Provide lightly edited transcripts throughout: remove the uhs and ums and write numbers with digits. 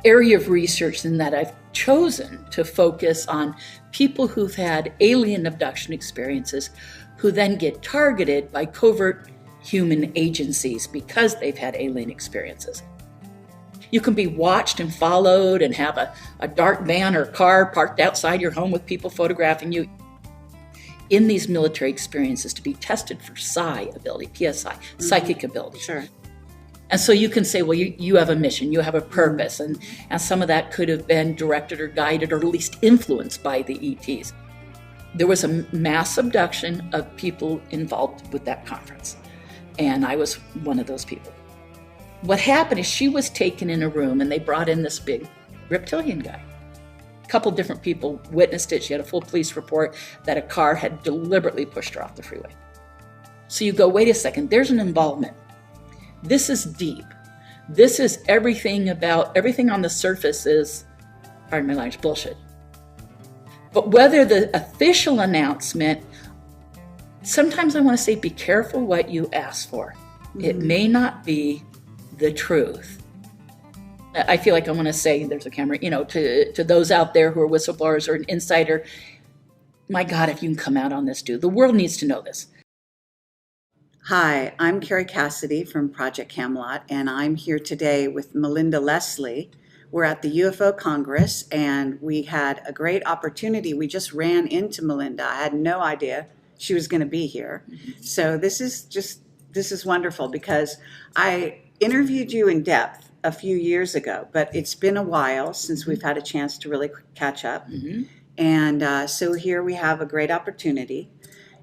area of research in that I've chosen to focus on people who've had alien abduction experiences who then get targeted by covert human agencies because they've had alien experiences. You can be watched and followed and have a dark van or car parked outside your home with people photographing you. In these military experiences, to be tested for psi ability, PSI, psychic ability. Sure. And so you can say, well, you have a mission, you have a purpose, and some of that could have been directed or guided or at least influenced by the ETs. There was a mass abduction of people involved with that conference, and I was one of those people. What happened is she was taken in a room, and they brought in this big reptilian guy. A couple different people witnessed it. She had a full police report that a car had deliberately pushed her off the freeway. So you go, wait a second, there's an involvement. This is deep. This is everything on the surface is, pardon my language, bullshit. But whether the official announcement, sometimes I want to say, be careful what you ask for. It may not be the truth. I feel like I want to say, there's a camera, to those out there who are whistleblowers or an insider, my God, if you can come out on this, dude. The world needs to know this. Hi, I'm Carrie Cassidy from Project Camelot, and I'm here today with Melinda Leslie. We're at the UFO Congress, and we had a great opportunity. We just ran into Melinda. I had no idea she was going to be here. So this is wonderful because I interviewed you in depth a few years ago, but it's been a while since we've had a chance to really catch up. And so here we have a great opportunity.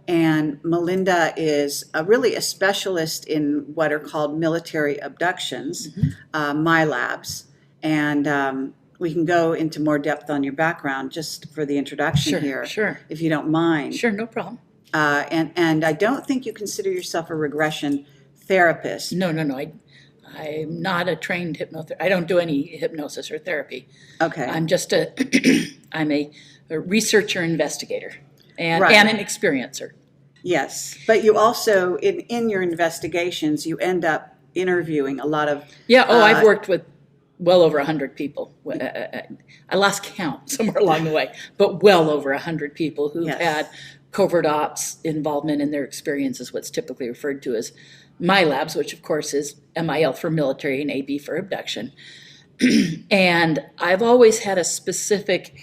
And Melinda is really a specialist in what are called military abductions, Milabs. And we can go into more depth on your background just for the introduction here, if you don't mind. Sure, no problem. And I don't think you consider yourself a regression therapist. No. I'm not a trained hypnotherapist. I don't do any hypnosis or therapy. Okay. I'm just I'm a researcher, investigator, and an experiencer. Yes, but you also, in your investigations, you end up interviewing a lot of... I've worked with well over 100 people. I lost count somewhere along the way, but well over 100 people who've had covert ops involvement in their experiences, what's typically referred to as Milabs, which of course is MIL for military and AB for abduction. And I've always had a specific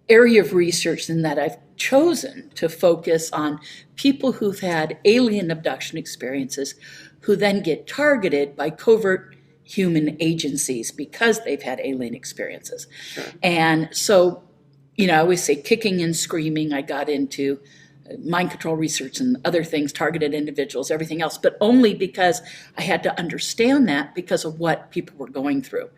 area of research in that I've chosen to focus on people who've had alien abduction experiences who then get targeted by covert human agencies because they've had alien experiences. And so, I always say kicking and screaming, I got into mind control research and other things, targeted individuals, everything else, but only because I had to understand that because of what people were going through,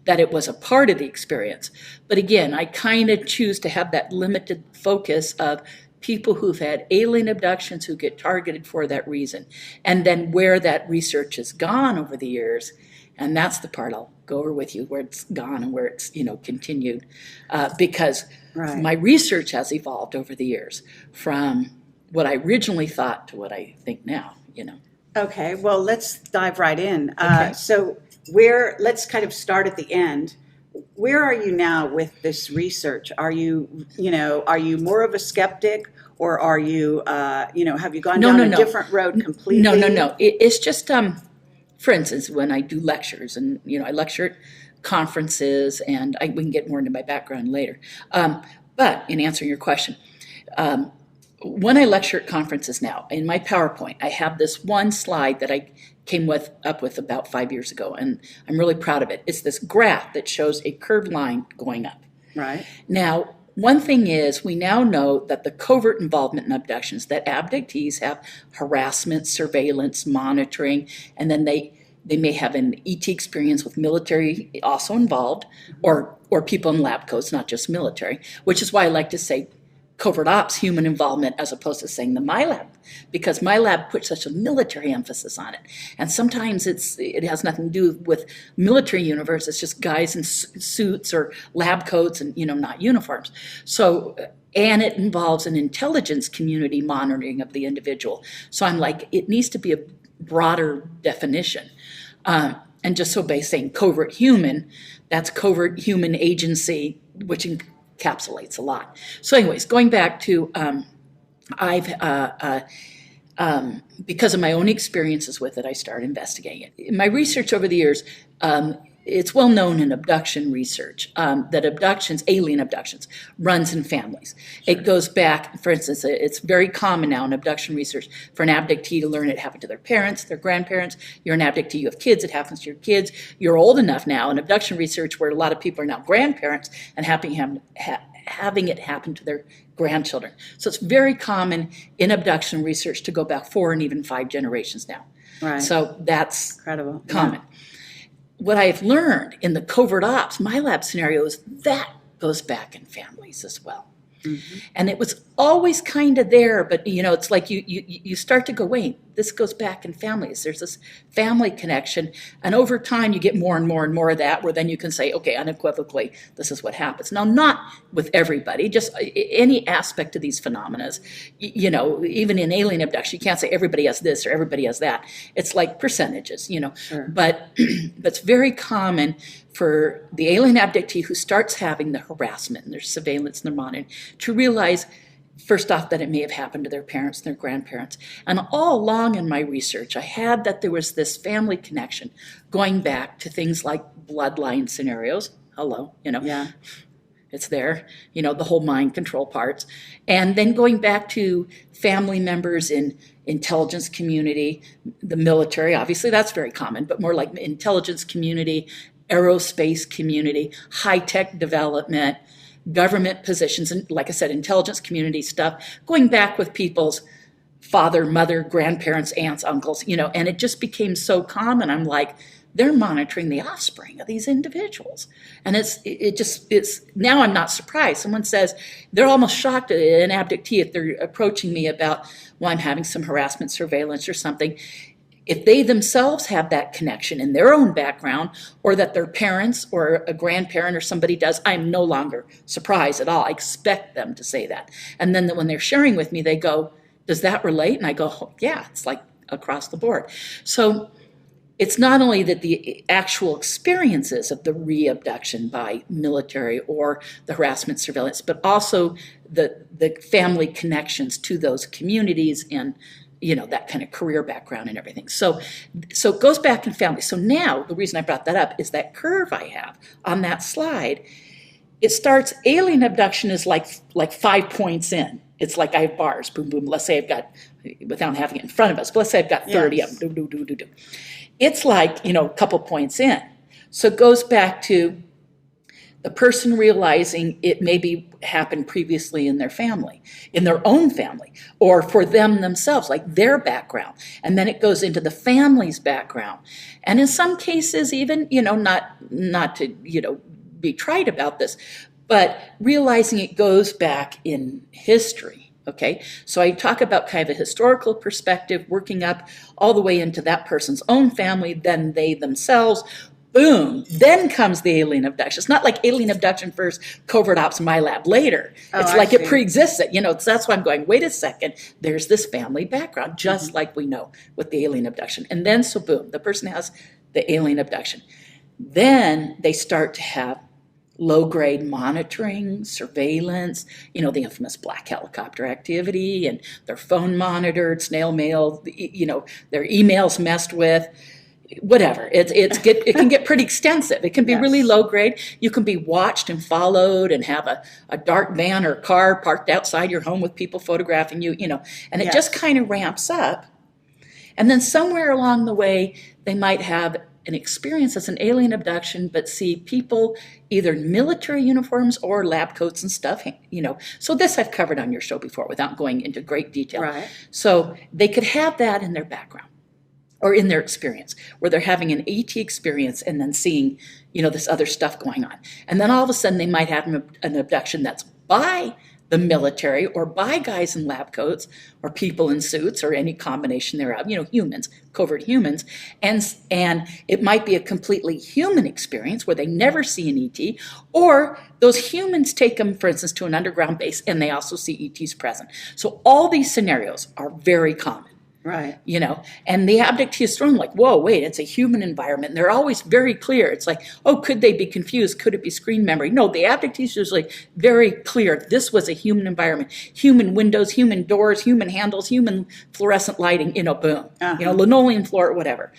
that it was a part of the experience. But again, I kind of choose to have that limited focus of people who've had alien abductions who get targeted for that reason, and then where that research has gone over the years. And that's the part I'll go over with you, where it's gone and where it's, continued, because my research has evolved over the years from what I originally thought to what I think now, Okay, well, let's dive right in. Okay. So let's kind of start at the end. Where are you now with this research? Are you more of a skeptic, or are you, have you gone down a different road completely? No. It's just, for instance, when I do lectures, and I lecture at conferences, and we can get more into my background later. But in answering your question, when I lecture at conferences now, in my PowerPoint, I have this one slide that I came up with about 5 years ago, and I'm really proud of it. It's this graph that shows a curved line going up. Right. Now, one thing is, we now know that the covert involvement in abductions, that abductees have harassment, surveillance, monitoring, and then they may have an ET experience with military also involved, or people in lab coats, not just military, which is why I like to say covert ops, human involvement, as opposed to saying the Milab, because Milab puts such a military emphasis on it. And sometimes it has nothing to do with military universe. It's just guys in suits or lab coats and, not uniforms. So, and it involves an intelligence community monitoring of the individual. So I'm like, it needs to be a broader definition. And just so by saying covert human, that's covert human agency, which encapsulates a lot. So anyways, going back to, because of my own experiences with it, I started investigating it. In my research over the years, it's well known in abduction research that abductions, alien abductions, runs in families. Sure. It goes back, for instance, it's very common now in abduction research for an abductee to learn it happened to their parents, their grandparents. You're an abductee, you have kids, it happens to your kids. You're old enough now in abduction research where a lot of people are now grandparents and having it happen to their grandchildren. So it's very common in abduction research to go back 4 and even 5 generations now. Right. So that's incredible. Common. Yeah. What I've learned in the covert ops, Milab scenario, is that goes back in families as well. Mm-hmm. And it was always kind of there, but it's like you start to go, wait, this goes back in families. There's this family connection, and over time you get more and more and more of that, where then you can say, okay, unequivocally, this is what happens. Now, not with everybody, just any aspect of these phenomena. Even in alien abduction, you can't say everybody has this or everybody has that. It's like percentages, Sure. But it's very common for the alien abductee who starts having the harassment and their surveillance and their monitoring to realize, first off, that it may have happened to their parents and their grandparents. And all along in my research, I had that there was this family connection going back to things like bloodline scenarios. Hello, Yeah. It's there, the whole mind control parts. And then going back to family members in intelligence community, the military, obviously that's very common, but more like intelligence community, aerospace community, high-tech development, government positions, and like I said, intelligence community stuff, going back with people's father, mother, grandparents, aunts, uncles, and it just became so common. I'm like, they're monitoring the offspring of these individuals. And it's now I'm not surprised. Someone says, they're almost shocked at an abductee if they're approaching me about, well, I'm having some harassment surveillance or something. If they themselves have that connection in their own background, or that their parents or a grandparent or somebody does, I'm no longer surprised at all. I expect them to say that. And then when they're sharing with me, they go, does that relate? And I go, oh, yeah, it's like across the board. So it's not only that the actual experiences of the re-abduction by military or the harassment surveillance, but also the family connections to those communities and that kind of career background and everything. So it goes back in family. So now the reason I brought that up is that curve I have on that slide. It starts, alien abduction is like 5 points in. It's like I have bars, boom, boom. Let's say I've got, without having it in front of us, but let's say I've got 30 yes. of them, do. It's like, a couple points in. So it goes back to the person realizing it maybe happened previously in their family, in their own family, or for them themselves, like their background. And then it goes into the family's background. And in some cases, even, not to, be trite about this, but realizing it goes back in history. Okay, so I talk about kind of a historical perspective, working up all the way into that person's own family, then they themselves. Boom, then comes the alien abduction. It's not like alien abduction first, covert ops, Milab later. It's like it pre-exists it. That's why I'm going, wait a second, there's this family background, just like we know with the alien abduction. And then, so boom, the person has the alien abduction. Then they start to have low-grade monitoring, surveillance, the infamous black helicopter activity, and their phone monitored, snail mail, their emails messed with. Whatever, it can get pretty extensive. It can be yes. really low grade. You can be watched and followed and have a dark van or car parked outside your home with people photographing you, and it yes. just kind of ramps up. And then somewhere along the way, they might have an experience as an alien abduction, but see people either in military uniforms or lab coats and stuff, So this I've covered on your show before without going into great detail. Right. So they could have that in their background. Or in their experience, where they're having an AT experience and then seeing, this other stuff going on. And then all of a sudden they might have an abduction that's by the military or by guys in lab coats or people in suits or any combination thereof, humans, covert humans. And it might be a completely human experience where they never see an ET, or those humans take them, for instance, to an underground base and they also see ETs present. So all these scenarios are very common. Right. And the abductee is thrown like, whoa, wait, it's a human environment. And they're always very clear. It's like, oh, could they be confused? Could it be screen memory? No, the abductee is usually very clear. This was a human environment. Human windows, human doors, human handles, human fluorescent lighting, boom. Linoleum floor, whatever.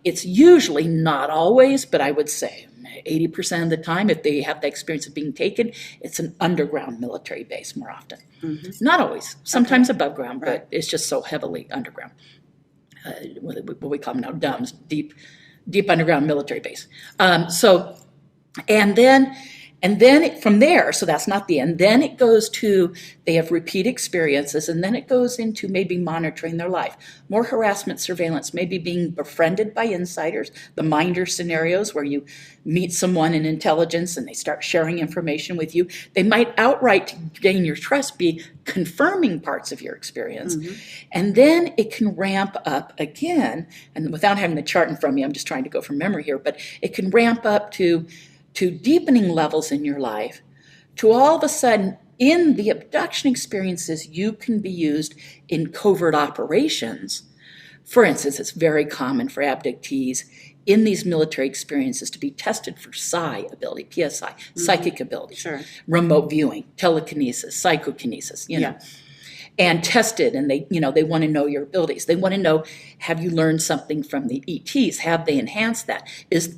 It's usually, not always, but I would say 80% of the time, if they have the experience of being taken, it's an underground military base more often. Mm-hmm. Not always. Sometimes above ground, but it's just so heavily underground. What we call them now, DUMBs, deep underground military base. And then from there, so that's not the end, then it goes to, they have repeat experiences, and then it goes into maybe monitoring their life. More harassment, surveillance, maybe being befriended by insiders, the minder scenarios where you meet someone in intelligence and they start sharing information with you. They might outright, to gain your trust, be confirming parts of your experience. Mm-hmm. And then it can ramp up again, and without having the chart in front of me, I'm just trying to go from memory here, but it can ramp up to deepening levels in your life, to all of a sudden, in the abduction experiences, you can be used in covert operations. For instance, it's very common for abductees in these military experiences to be tested for psi ability, PSI, psychic ability, remote viewing, telekinesis, psychokinesis, and tested, and they want to know your abilities. They want to know, have you learned something from the ETs? Have they enhanced that?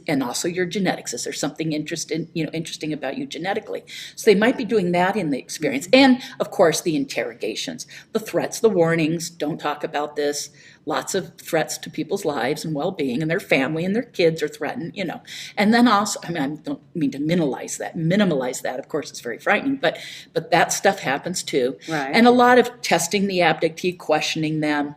And also your genetics. Is there something interesting about you genetically? So they might be doing that in the experience. And of course, the interrogations, the threats, the warnings, don't talk about this. Lots of threats to people's lives and well-being, and their family and their kids are threatened, And then also, I don't mean to minimize that. Of course, it's very frightening, but that stuff happens too. Right. And a lot of testing the abductee, questioning them,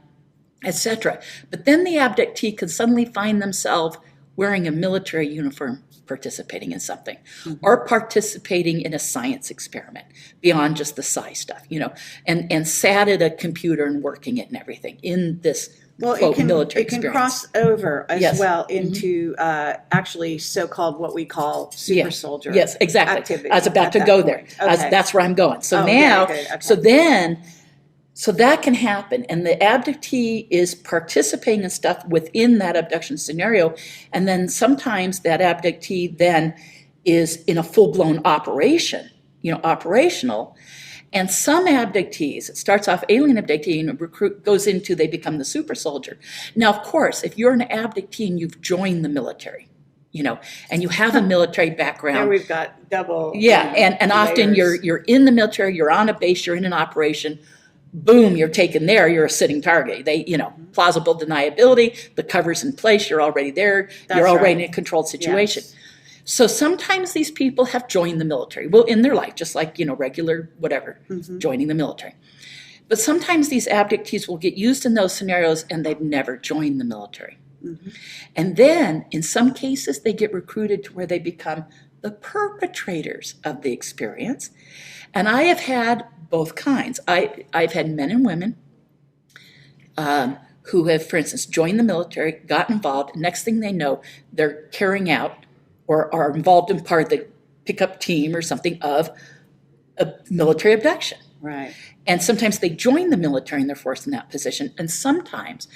etc. But then the abductee can suddenly find themselves wearing a military uniform, participating in something, or participating in a science experiment beyond just the psi stuff, and sat at a computer and working it and everything in this military experience. It can cross over as well into actually so-called what we call super soldier. Yes, exactly. Activity I was about to go there. Okay. That's where I'm going. So so that can happen, and the abductee is participating in stuff within that abduction scenario, and then sometimes that abductee then is in a full-blown operation, operational. And some abductees, it starts off alien abductee and goes into, they become the super soldier. Now, of course, if you're an abductee and you've joined the military, and you have a military background. There we've got double. Yeah, and often you're in the military, you're on a base, you're in an operation. Boom, you're taken there, you're a sitting target. Plausible deniability, the cover's in place, you're already there, you're already in a controlled situation. Yes. So sometimes these people have joined the military, in their life, just like, regular whatever, joining the military. But sometimes these abductees will get used in those scenarios and they've never joined the military. Mm-hmm. And then, in some cases, they get recruited to where they become the perpetrators of the experience. And I have had both kinds. I've had men and women who have, for instance, joined the military, got involved, and next thing they know, they're carrying out or are involved in part of the pickup team or something of a military abduction. Right. And sometimes they join the military and they're forced in that position. And sometimes,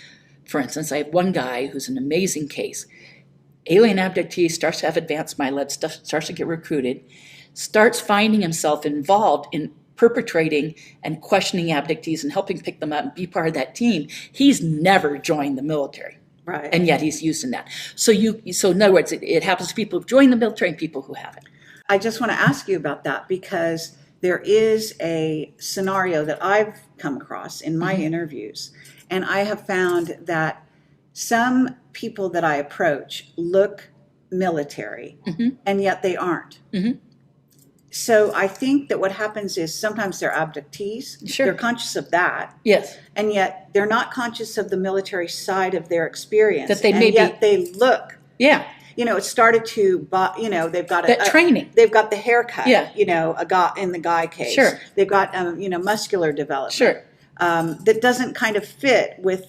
for instance, I have one guy who's an amazing case. Alien abductee, starts to have advanced Milabs, starts to get recruited, starts finding himself involved in perpetrating and questioning abductees and helping pick them up and be part of that team. He's never joined the military. Right. And yet he's used in that. So in other words, it happens to people who've joined the military and people who haven't. I just want to ask you about that because there is a scenario that I've come across in my interviews, and I have found that some people that I approach look military, and yet they aren't. Mm-hmm. So I think that what happens is sometimes they're abductees. Sure. They're conscious of that. Yes. And yet they're not conscious of the military side of their experience. That they and may yet they look. Yeah. It started to, they've got that training. They've got the haircut. Yeah. A guy in the guy case. Sure. They've got, muscular development. Sure. That doesn't kind of fit with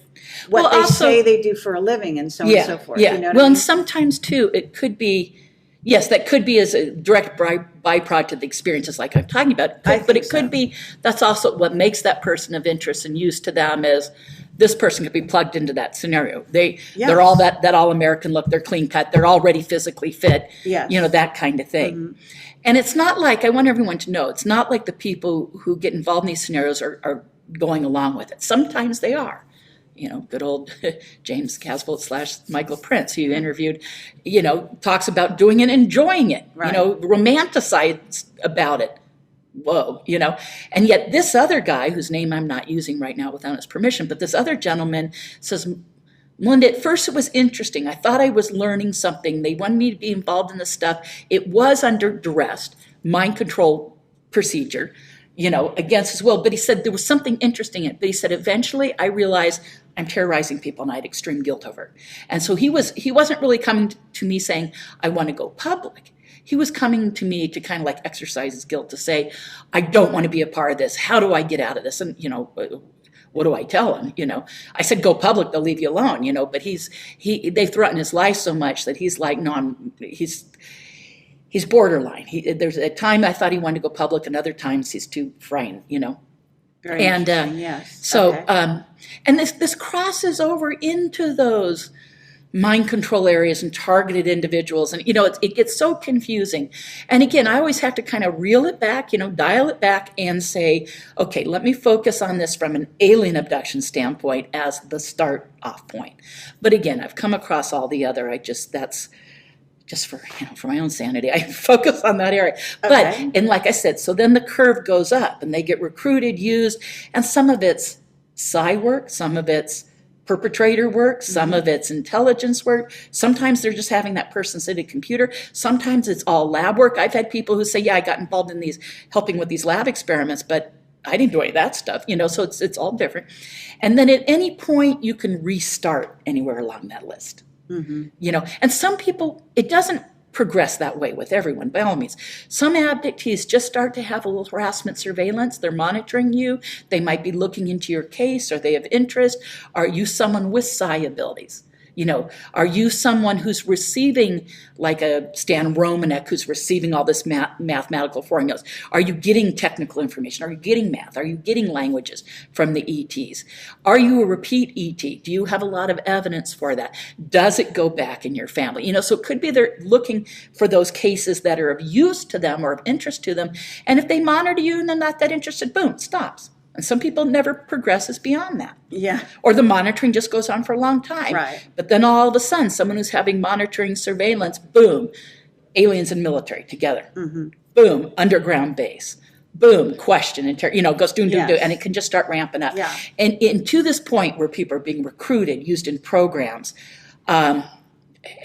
what they say they do for a living and so on and so forth. Yeah. You know what I mean? And sometimes too, it could be, yes, that could be as a direct byproduct of the experiences like I'm talking about. But it could be, that's also what makes that person of interest and use to them as this person could be plugged into that scenario. They're all that all-American look. They're clean cut. They're already physically fit. Yes. You know, that kind of thing. And it's not like, I want everyone to know, it's not like the people who get involved in these scenarios are going along with it. Sometimes they are. You know, good old James Casbolt / Michael Prince, who you interviewed, you know, talks about doing it, enjoying it, you know, romanticize about it. Whoa, you know. And yet this other guy, whose name I'm not using right now without his permission, but this other gentleman says, Melinda, at first it was interesting. I thought I was learning something. They wanted me to be involved in this stuff. It was under duress, mind control procedure, you know, against his will. But he said there was something interesting in it. But he said, eventually I realized I'm terrorizing people and I had extreme guilt over it. And so he wasn't really coming to me saying, I want to go public. He was coming to me to kind of like exercise his guilt, to say, I don't want to be a part of this. How do I get out of this? And, you know, what do I tell him? You know, I said, go public, they'll leave you alone, you know, but they threaten his life so much that he's like, no, he's borderline. There's a time I thought he wanted to go public, and other times he's too frightened, you know. Very interesting, yes. So, okay. And this crosses over into those mind control areas and targeted individuals. And, you know, it gets so confusing. And again, I always have to kind of reel it back, you know, dial it back and say, okay, let me focus on this from an alien abduction standpoint as the start off point. But again, I've come across all the other, that's just for, you know, for my own sanity, I focus on that area. Okay. But, and like I said, so then the curve goes up and they get recruited, used, and some of it's psi work, some of it's perpetrator work, some of it's intelligence work. Sometimes they're just having that person sit at a computer. Sometimes it's all lab work. I've had people who say, yeah, I got involved in helping with these lab experiments, but I didn't do any of that stuff, you know, so it's all different. And then at any point you can restart anywhere along that list. You know, and some people, it doesn't progress that way with everyone, by all means. Some abductees just start to have a little harassment surveillance. They're monitoring you. They might be looking into your case, or they have interest. Are you someone with psi abilities? You know, are you someone who's receiving, like a Stan Romanek, who's receiving all this mathematical formulas? Are you getting technical information? Are you getting math? Are you getting languages from the ETs? Are you a repeat ET? Do you have a lot of evidence for that? Does it go back in your family? You know, so it could be they're looking for those cases that are of use to them or of interest to them. And if they monitor you and they're not that interested, boom, it stops. And some people never progresses beyond that. Yeah. Or the monitoring just goes on for a long time. Right. But then all of a sudden, someone who's having monitoring surveillance, boom, aliens and military together. Boom, underground base. Boom, question, you know, goes doom, and it can just start ramping up. Yeah. And to this point where people are being recruited, used in programs,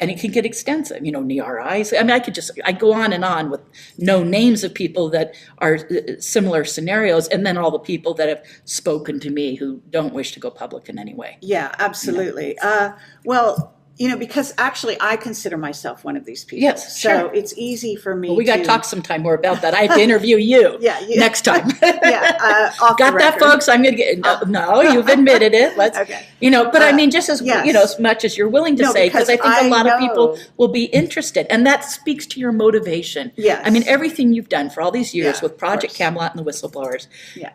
and it can get extensive, you know, NRIs. I mean, I go on with no names of people that are similar scenarios, and then all the people that have spoken to me who don't wish to go public in any way. Yeah, absolutely. You know? Well, you know, because actually I consider myself one of these people. Yes, so sure. it's easy for me we got to talk sometime more about that. I have to interview you next time. Off got the that, record. folks? I'm going to get, no, you've admitted it. Let's, okay. You know, but I mean, just as, yes. you know, as much as you're willing to say, because I think a lot of people will be interested, and that speaks to your motivation. Yes. I mean, everything you've done for all these years with Project course. Camelot and the whistleblowers,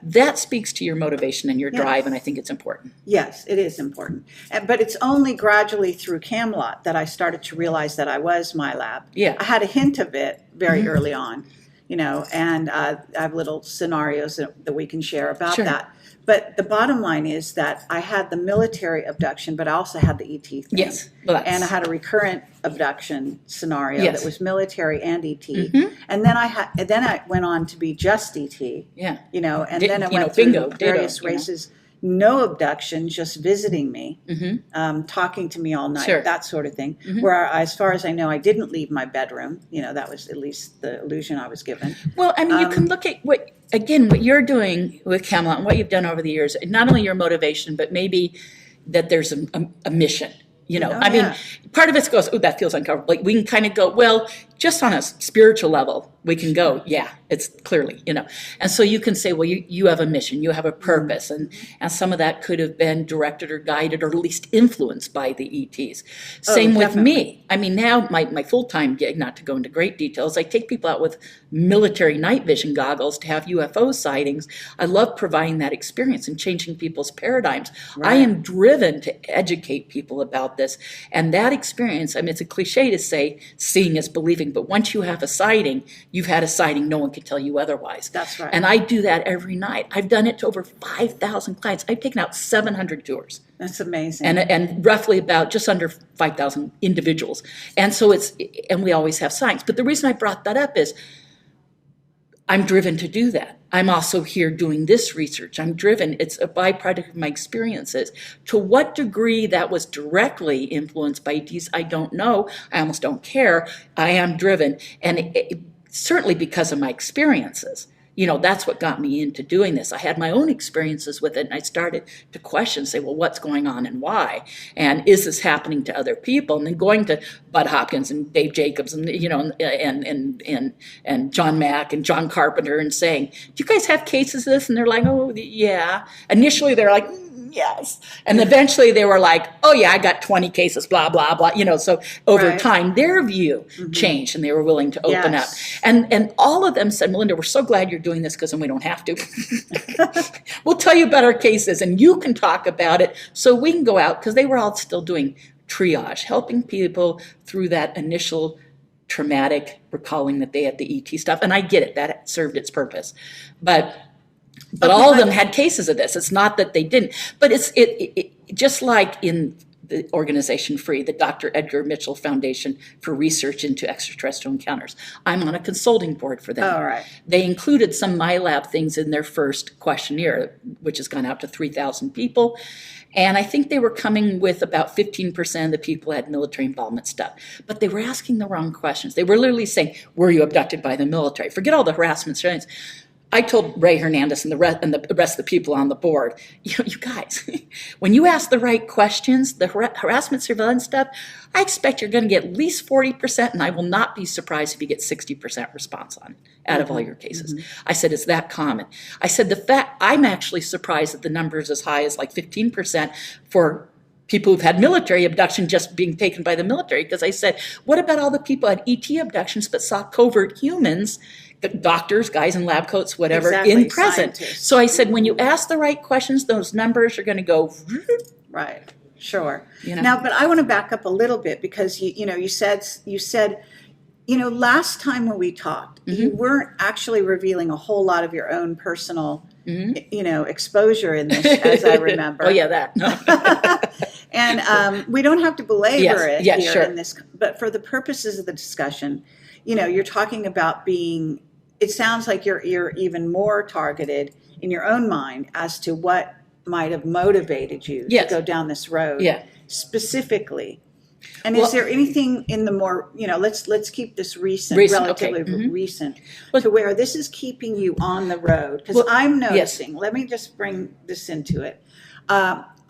that speaks to your motivation and your drive, and I think it's important. Yes, it is important. But it's only gradually through Camelot that I started to realize that I was Milab. Yeah. I had a hint of it very early on, you know, and I have little scenarios that we can share about that. But the bottom line is that I had the military abduction, but I also had the ET thing. Yes. Well, and I had a recurrent abduction scenario that was military and ET. And then I went on to be just ET. Yeah. You know, and then I went through various races. No abduction, just visiting me, talking to me all night, that sort of thing. Where, as far as I know, I didn't leave my bedroom. You know, that was at least the illusion I was given. Well, I mean, you can look at what you're doing with Camelot and what you've done over the years, not only your motivation, but maybe that there's a mission. You know, I mean, part of it goes, oh, that feels uncomfortable. Like, we can kind of go, well, just on a spiritual level, we can go, yeah, it's clearly, And so you can say, well, you have a mission, you have a purpose, and some of that could have been directed or guided or at least influenced by the ETs. Same with me. I mean, now my full-time gig, not to go into great details, I take people out with military night vision goggles to have UFO sightings. I love providing that experience and changing people's paradigms. Right. I am driven to educate people about this. And that experience, I mean, it's a cliche to say seeing is believing, but once you have a sighting, you've had a sighting, no one can tell you otherwise. That's right. And I do that every night. I've done it to over 5,000 clients. I've taken out 700 tours. That's amazing. And roughly about just under 5,000 individuals. And so and we always have sightings. But the reason I brought that up is I'm driven to do that. I'm also here doing this research. I'm driven. It's a byproduct of my experiences. To what degree that was directly influenced by ETs, I don't know. I almost don't care. I am driven. And certainly because of my experiences. That's what got me into doing this. I had my own experiences with it, and I started to question, say, well, what's going on and why? And is this happening to other people? And then going to Bud Hopkins and Dave Jacobs and, and John Mack and John Carpenter and saying, do you guys have cases of this? And they're like, oh, yeah. Initially, they're like, yes. And eventually they were like, oh, yeah, I got 20 cases, blah, blah, blah. So over time, their view changed and they were willing to open up. And all of them said, Melinda, we're so glad you're doing this because then we don't have to. We'll tell you about our cases and you can talk about it so we can go out, because they were all still doing triage, helping people through that initial traumatic recalling that they had the ET stuff. And I get it. That served its purpose. But all of them had cases of this. It's not that they didn't. But it just like in the organization FREE, the Dr. Edgar Mitchell Foundation for Research into Extraterrestrial Encounters. I'm on a consulting board for them. All right. They included some Milab things in their first questionnaire, which has gone out to 3,000 people. And I think they were coming with about 15% of the people had military involvement stuff. But they were asking the wrong questions. They were literally saying, were you abducted by the military? Forget all the harassment strains. I told Ray Hernandez and the rest of the people on the board, you guys, when you ask the right questions, the harassment surveillance stuff, I expect you're going to get at least 40%, and I will not be surprised if you get 60% response on it out of all your cases. I said, it's that common. I said, I'm actually surprised that the number is as high as like 15% for people who've had military abduction just being taken by the military. Because I said, what about all the people who had ET abductions but saw covert humans, doctors, guys in lab coats, whatever, in present? Scientists. So I said, when you ask the right questions, those numbers are going to go. Right. Sure. Now, but I want to back up a little bit because you said last time when we talked, you weren't actually revealing a whole lot of your own personal exposure in this, as I remember. Oh yeah, that. And we don't have to belabor it here sure. in this, but for the purposes of the discussion, you're talking about being. It sounds like you're even more targeted in your own mind as to what might have motivated you to go down this road specifically. And is there anything in the more, let's keep this recent relatively recent, to where this is keeping you on the road? Because I'm noticing, let me just bring this into it.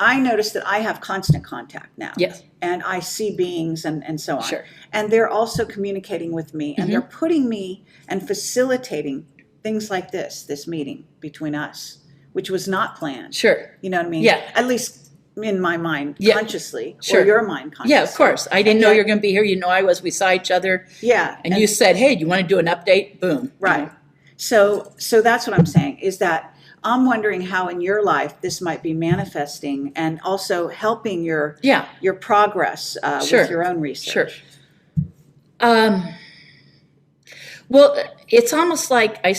I notice that I have constant contact now. Yes. And I see beings and so on. Sure. And they're also communicating with me, and they're putting me and facilitating things like this meeting between us, which was not planned. Sure. You know what I mean? Yeah. At least in my mind, consciously, sure. or your mind consciously. Yeah, of course. I didn't know you were going to be here. We saw each other. Yeah. And you said, hey, do you want to do an update? Boom. Right. So that's what I'm saying, is that I'm wondering how in your life this might be manifesting and also helping your progress with your own research. Sure. Well, it's almost like I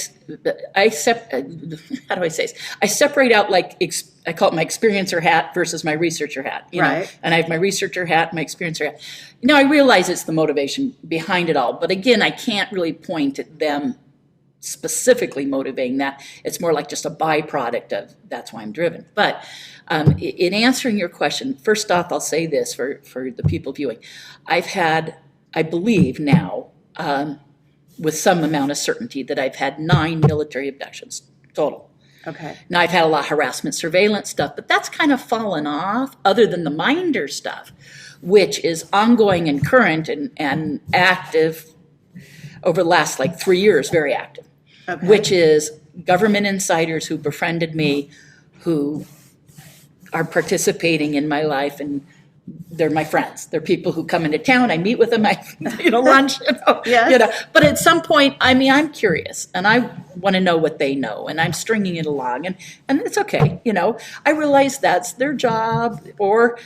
separate out, like, I call it my experiencer hat versus my researcher hat. You know? And I have my researcher hat and my experiencer hat. I realize it's the motivation behind it all, but again, I can't really point at them specifically motivating that. It's more like just a byproduct of that's why I'm driven. But in answering your question, first off, I'll say this for the people viewing. I've had, I believe now, with some amount of certainty, that I've had 9 military abductions total. Okay. Now, I've had a lot of harassment surveillance stuff, but that's kind of fallen off, other than the Minder stuff, which is ongoing and current and active over the last like 3 years, very active, which is government insiders who befriended me, who are participating in my life, and they're my friends. They're people who come into town. I meet with them. I, lunch. But at some point, I mean, I'm curious, and I want to know what they know, and I'm stringing it along, and it's okay. I realize that's their job, or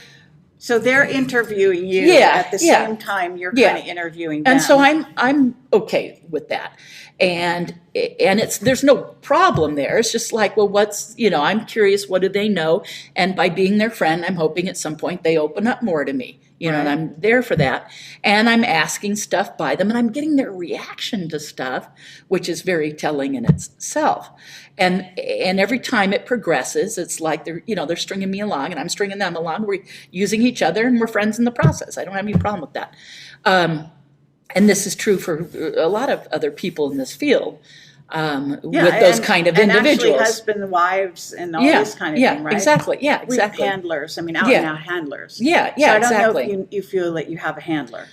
so they're interviewing you at the same time you're kind of interviewing them. And so I'm okay with that. And there's no problem there. It's just like, well, I'm curious, what do they know? And by being their friend, I'm hoping at some point they open up more to me, and I'm there for that. And I'm asking stuff by them, and I'm getting their reaction to stuff, which is very telling in itself. And every time it progresses, it's like they're stringing me along, and I'm stringing them along. We're using each other, and we're friends in the process. I don't have any problem with that. And this is true for a lot of other people in this field, with those kind of individuals. And actually husband, wives, and all this kind of thing, right? Exactly. Yeah, exactly. Handlers. I mean, out and out handlers. Yeah, so I don't exactly. know if you feel that you have a handler.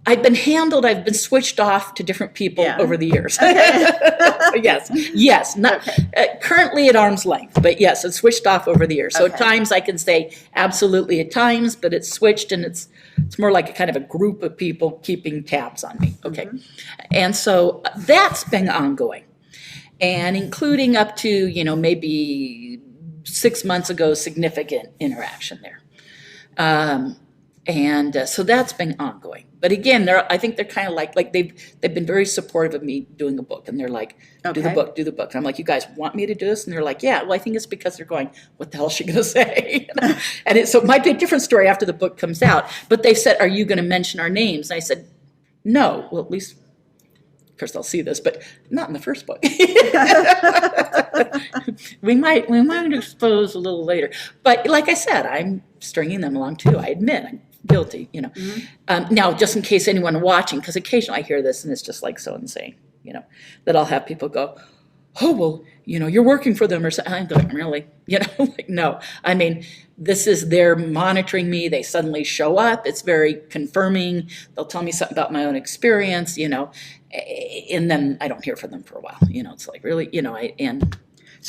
I've been handled. I've been switched off to different people over the years. Yes. Not currently at arm's length, but yes, it's switched off over the years. So at times I can say absolutely at times, but it's switched, and it's more like a kind of a group of people keeping tabs on me. Okay, and so that's been ongoing, and including up to maybe 6 months ago, significant interaction there. So that's been ongoing. But again, I think they're kind of like they've been very supportive of me doing a book, and they're like, do the book. And I'm like, you guys want me to do this? And they're like, yeah. Well, I think it's because they're going, what the hell is she going to say? So it might be a different story after the book comes out. But they said, are you going to mention our names? And I said, no. Well, at least, of course, they'll see this, but not in the first book. we might expose a little later. But like I said, I'm stringing them along too. I admit I'm guilty, Now, just in case anyone watching, because occasionally I hear this and it's just like so insane, that I'll have people go, oh, well, you're working for them or something. I don't really, no. I mean, this is they're monitoring me. They suddenly show up. It's very confirming. They'll tell me something about my own experience, and then I don't hear from them for a while. It's like really, So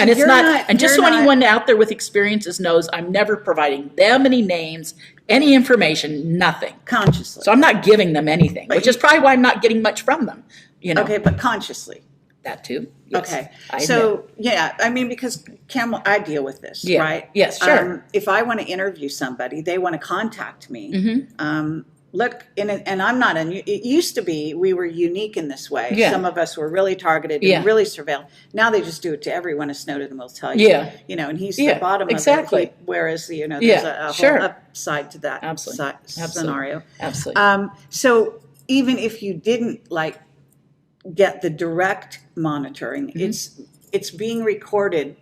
and it's not, and just so anyone out there with experiences knows, I'm never providing them any names, any information, nothing. Consciously. So I'm not giving them anything, which is probably why I'm not getting much from them. Okay, but consciously. That too. Yes, okay. So, I mean, because I deal with this, right? Yes, sure. If I want to interview somebody, they want to contact me. Look, and I'm not, it used to be we were unique in this way. Yeah. Some of us were really targeted and really surveilled. Now they just do it to everyone, as Snowden will tell you. And he's the bottom of it. Whereas, there's a whole upside to that scenario. Absolutely. So even if you didn't get the direct monitoring, it's being recorded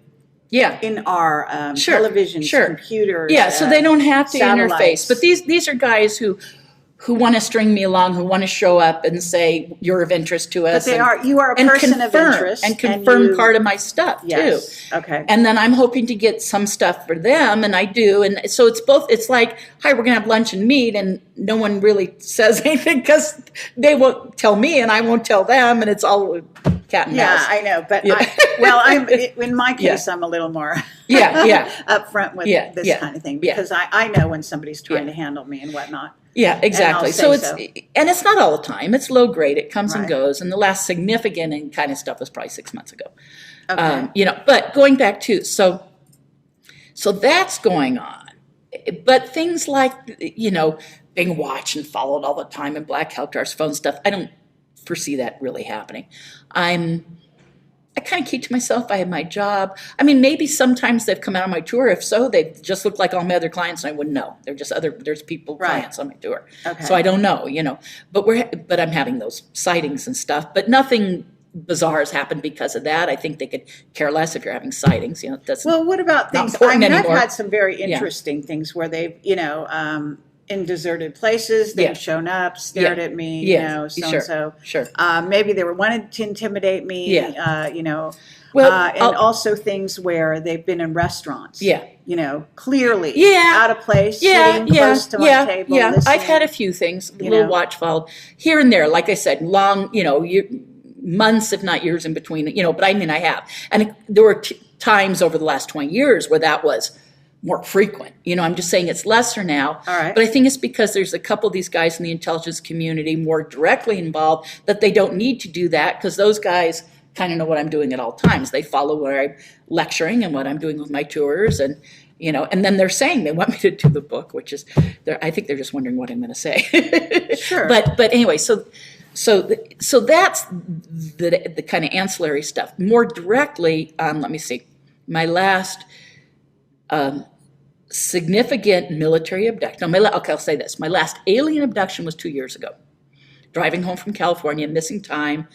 in our televisions, computers. So they don't have to satellites. interface. But these are guys who want to string me along, who want to show up and say, you're of interest to us. But you are a person of interest. And confirm part of my stuff, too. Okay. And then I'm hoping to get some stuff for them, and I do. And so it's both, it's like, hi, we're going to have lunch and meet, and no one really says anything because they won't tell me and I won't tell them, and it's all cat and mouse. Yeah, I know. But I'm in my case, I'm a little more upfront with this kind of thing, because I know when somebody's trying to handle me and whatnot. Yeah, exactly. So it's not all the time. It's low grade. It comes and goes. And the last significant and kind of stuff was probably 6 months ago. Okay. But going back to, so that's going on. But things like, being watched and followed all the time and Black Heltar's phone stuff, I don't foresee that really happening. I kind of keep to myself. I have my job. I mean, maybe sometimes they've come out on my tour. If so, they just look like all my other clients, and I wouldn't know. They're just there's clients on my tour. Okay. So I don't know, But I'm having those sightings and stuff. But nothing bizarre has happened because of that. I think they could care less if you're having sightings. It doesn't. Well, what about things? I've had some very interesting things where they've, in deserted places. They've shown up, stared at me, you know, so-and-so. Sure. Maybe they were wanting to intimidate me, you know. Well, and also things where they've been in restaurants. You know, clearly out of place, sitting close to my table, listening. I've had a few things, a little watchful here and there. Like I said, long, you know, months, if not years in between, you know, but I mean, I have. And there were times over the last 20 years where that was more frequent. You know, I'm just saying it's lesser now. All right. But I think it's because there's a couple of these guys in the intelligence community more directly involved that they don't need to do that because those guys kind of know what I'm doing at all times. They follow where I'm lecturing and what I'm doing with my tours, and you know, and then they're saying they want me to do the book, which is, I think they're just wondering what I'm going to say. Sure. But anyway, so that's the kind of ancillary stuff. More directly, let me see, my last significant military abduction. Okay, I'll say this: my last alien abduction was 2 years ago. Driving home from California, missing time.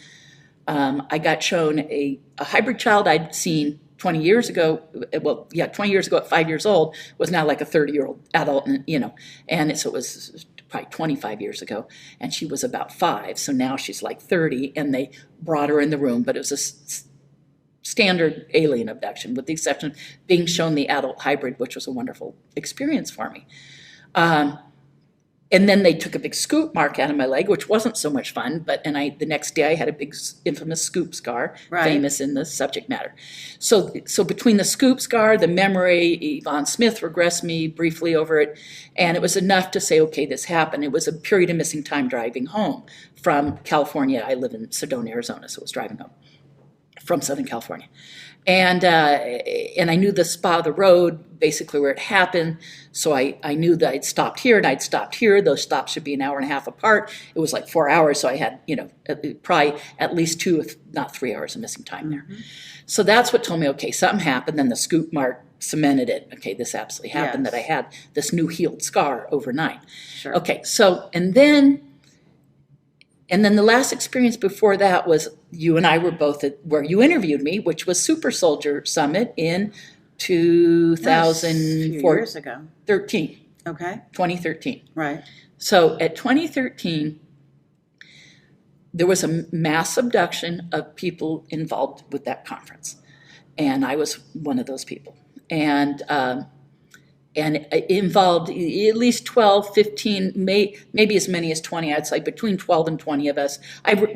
I got shown a hybrid child I'd seen 20 years ago. Well, 20 years ago at 5 years old, was now like a 30-year-old adult, you know. And so it was probably 25 years ago, and she was about 5. So now she's like 30, and they brought her in the room, but it was a standard alien abduction, with the exception of being shown the adult hybrid, which was a wonderful experience for me. And then they took a big scoop mark out of my leg, which wasn't so much fun. But the next day I had a big infamous scoop scar, famous in the subject matter. So between the scoop scar, the memory, Yvonne Smith regressed me briefly over it, and it was enough to say, okay, this happened. It was a period of missing time driving home from California. I live in Sedona, Arizona, so it was driving home from Southern California. And I knew the spot of the road, basically where it happened. So I knew that I'd stopped here and I'd stopped here. Those stops should be an hour and a half apart. It was like 4 hours. So I had, you know, probably at least 2, if not 3 hours of missing time there. So that's what told me, okay, something happened. Then the scoop mark cemented it. Okay, this absolutely happened, that I had this new healed scar overnight. Sure. Okay, so, and then the last experience before that was you and I were both at where you interviewed me, which was Super Soldier Summit in 2013. Years ago. 2013. Right. So at 2013, there was a mass abduction of people involved with that conference. And I was one of those people. And it involved at least 12, 15, maybe as many as 20. I'd say between 12 and 20 of us.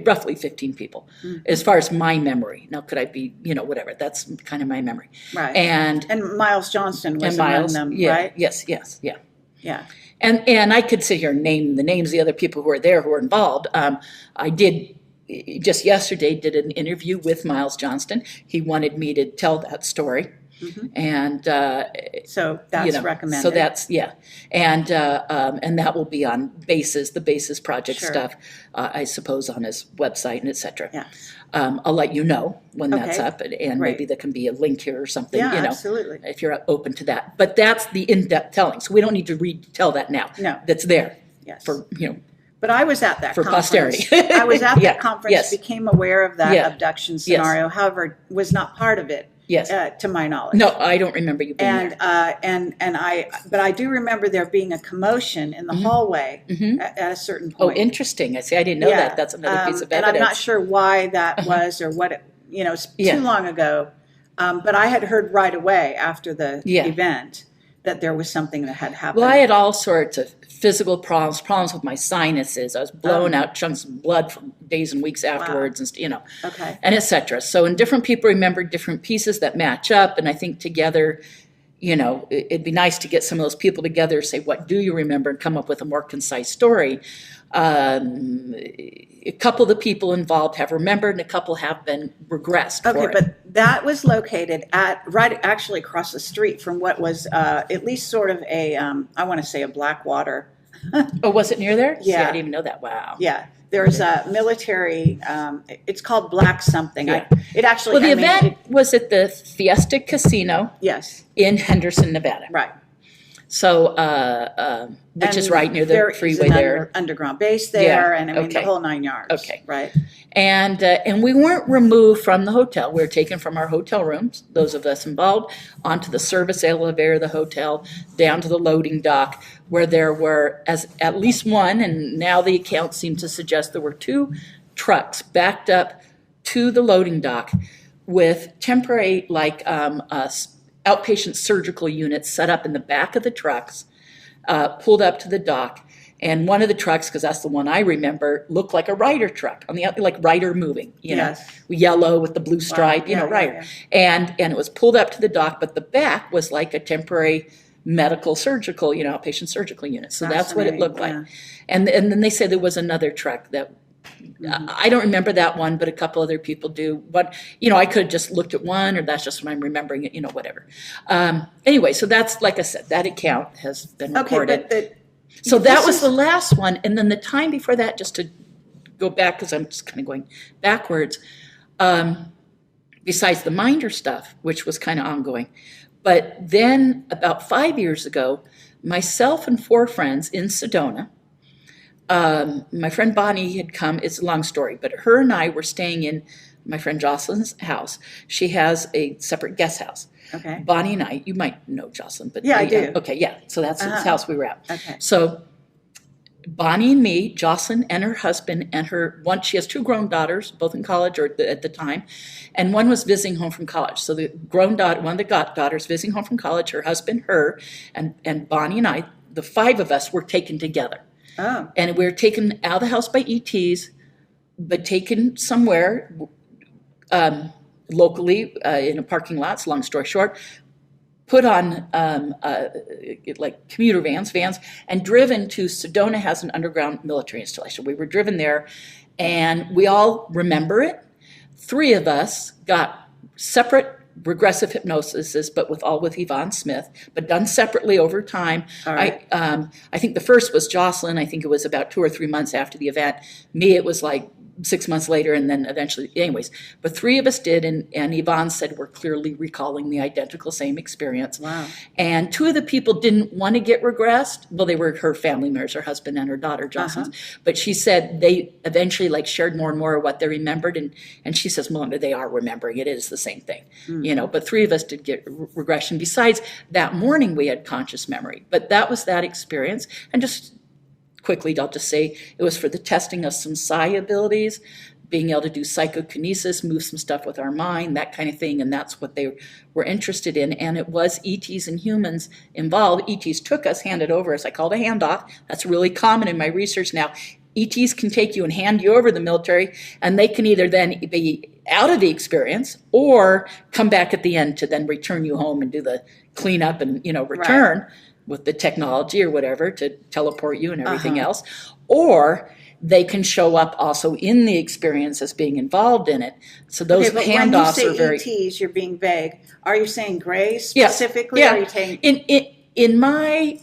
Roughly 15 people, as far as my memory. Now, could I be, you know, whatever. That's kind of my memory. Right. And Miles Johnston was among them, right? Yes. Yeah. And I could sit here and name the names of the other people who were there who were involved. I did just yesterday did an interview with Miles Johnston. He wanted me to tell that story. And so that's recommended. So that's and that will be on the Basis Project stuff, I suppose, on his website and etc. Yeah. I'll let you know when that's up, and maybe there can be a link here or something. Yeah, you know, absolutely. If you're open to that. But that's the in-depth telling, so we don't need to retell that now. No, that's there. Yes. For But I was at that for conference. posterity. I was at that conference. Became aware of that abduction scenario. Yes. However, was not part of it. Yes. To my knowledge. No, I don't remember you being there. But I do remember there being a commotion in the hallway at a certain point. Oh, interesting. I see. I didn't know that. That's another piece of evidence. And I'm not sure why that was or what it, you know, it's too long ago. But I had heard right away after the event that there was something that had happened. Well, I had all sorts of physical problems with my sinuses. I was blowing out chunks of blood for days and weeks afterwards, and you know, and etc. So, and different people remember different pieces that match up, and I think together, you know, it'd be nice to get some of those people together, say, what do you remember, and come up with a more concise story. A couple of the people involved have remembered, and a couple have been regressed. Okay, but that was located actually across the street from what was at least sort of a, I want to say a Blackwater. Oh, was it near there? Yeah. See, I didn't even know that. Wow. Yeah. There's a military, it's called Black something. Yeah. It actually, well, the event was at the Fiesta Casino. Yes. In Henderson, Nevada. Right. So, which is right near the freeway there. Underground base there, and I mean the whole 9 yards. Okay. Right. And we weren't removed from the hotel. We were taken from our hotel rooms, those of us involved, onto the service elevator of the hotel, down to the loading dock, where there were at least one, and now the accounts seem to suggest there were 2 trucks backed up to the loading dock with temporary, like, outpatient surgical units set up in the back of the trucks, pulled up to the dock. And one of the trucks, because that's the one I remember, looked like a Ryder truck on the like Ryder moving, you know, yellow with the blue stripe, you know, Ryder. And it was pulled up to the dock, but the back was like a temporary medical surgical, you know, outpatient surgical unit. So that's what it looked like. And then they said there was another truck that I don't remember that one, but a couple other people do. But, you know, I could have just looked at one, or that's just when I'm remembering it, you know, whatever. Anyway, so that's, like I said, that account has been recorded. So that was the last one. And then the time before that, just to go back, because I'm just kind of going backwards, besides the Minder stuff, which was kind of ongoing. But then about 5 years ago, myself and 4 friends in Sedona, my friend Bonnie had come. It's a long story, but her and I were staying in my friend Jocelyn's house. She has a separate guest house. Okay. Bonnie and I, you might know Jocelyn, but I do. Okay, yeah. So that's the house we were at. Okay. So Bonnie and me, Jocelyn and her husband and her one. She has 2 grown daughters, both in college or at the time, and one was visiting home from college. So the grown daughter, one of the daughters, visiting home from college. Her husband, her, and Bonnie and I, the 5 of us, were taken together. Oh. And we were taken out of the house by ETs, but taken somewhere locally in a parking lot. It's a long story short. Put on like commuter vans, and driven to Sedona has an underground military installation. We were driven there, and we all remember it. 3 of us got separate regressive hypnosis, but with Yvonne Smith, but done separately over time. All right. I think the first was Jocelyn. I think it was about 2 or 3 months after the event. Me, it was like 6 months later, and then eventually, anyways. But 3 of us did, and Yvonne said we're clearly recalling the identical same experience. Wow. And 2 of the people didn't want to get regressed. Well, they were her family members, her husband and her daughter, Jocelyn's. But she said they eventually like shared more and more of what they remembered, and she says, Melinda, they are remembering. It is the same thing, you know. But 3 of us did get regression. Besides, that morning we had conscious memory. But that was that experience. And just quickly, I'll just say it was for the testing of some psi abilities, being able to do psychokinesis, move some stuff with our mind, that kind of thing, and that's what they were interested in. And it was ETs and humans involved. ETs took us, handed over us. I call it a handoff. That's really common in my research now. ETs can take you and hand you over the military, and they can either then be out of the experience or come back at the end to then return you home and do the cleanup and, you know, return. Right. With the technology or whatever to teleport you and everything else, or they can show up also in the experience as being involved in it. So those handoffs are very. When you say ETs, you're being vague. Are you saying Greys specifically? Yeah. Are you saying in my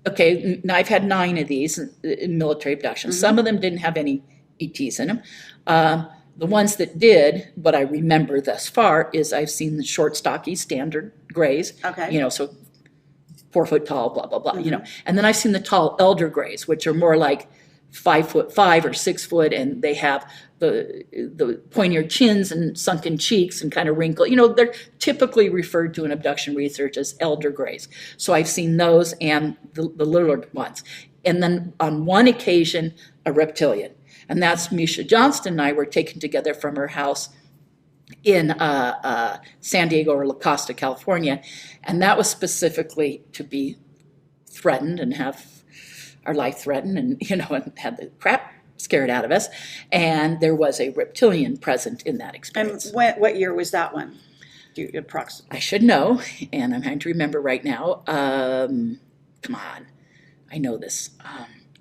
I've had 9 of these in military abductions. Some of them didn't have any ETs in them. The ones that did, what I remember thus far is I've seen the short, stocky, standard Greys. Okay. You know, so 4 foot tall, blah, blah, blah, you know. And then I've seen the tall elder Greys, which are more like 5'5" or 6 foot, and they have the pointed chins and sunken cheeks and kind of wrinkled. You know, they're typically referred to in abduction research as elder Greys. So I've seen those and the littler ones. And then on one occasion, a reptilian. And that's Misha Johnston and I were taken together from her house in San Diego or La Costa, California. And that was specifically to be threatened and have our life threatened and, you know, and had the crap scared out of us. And there was a reptilian present in that experience. And what year was that one? Do you approximately? I should know, and I'm trying to remember right now. Come on. I know this.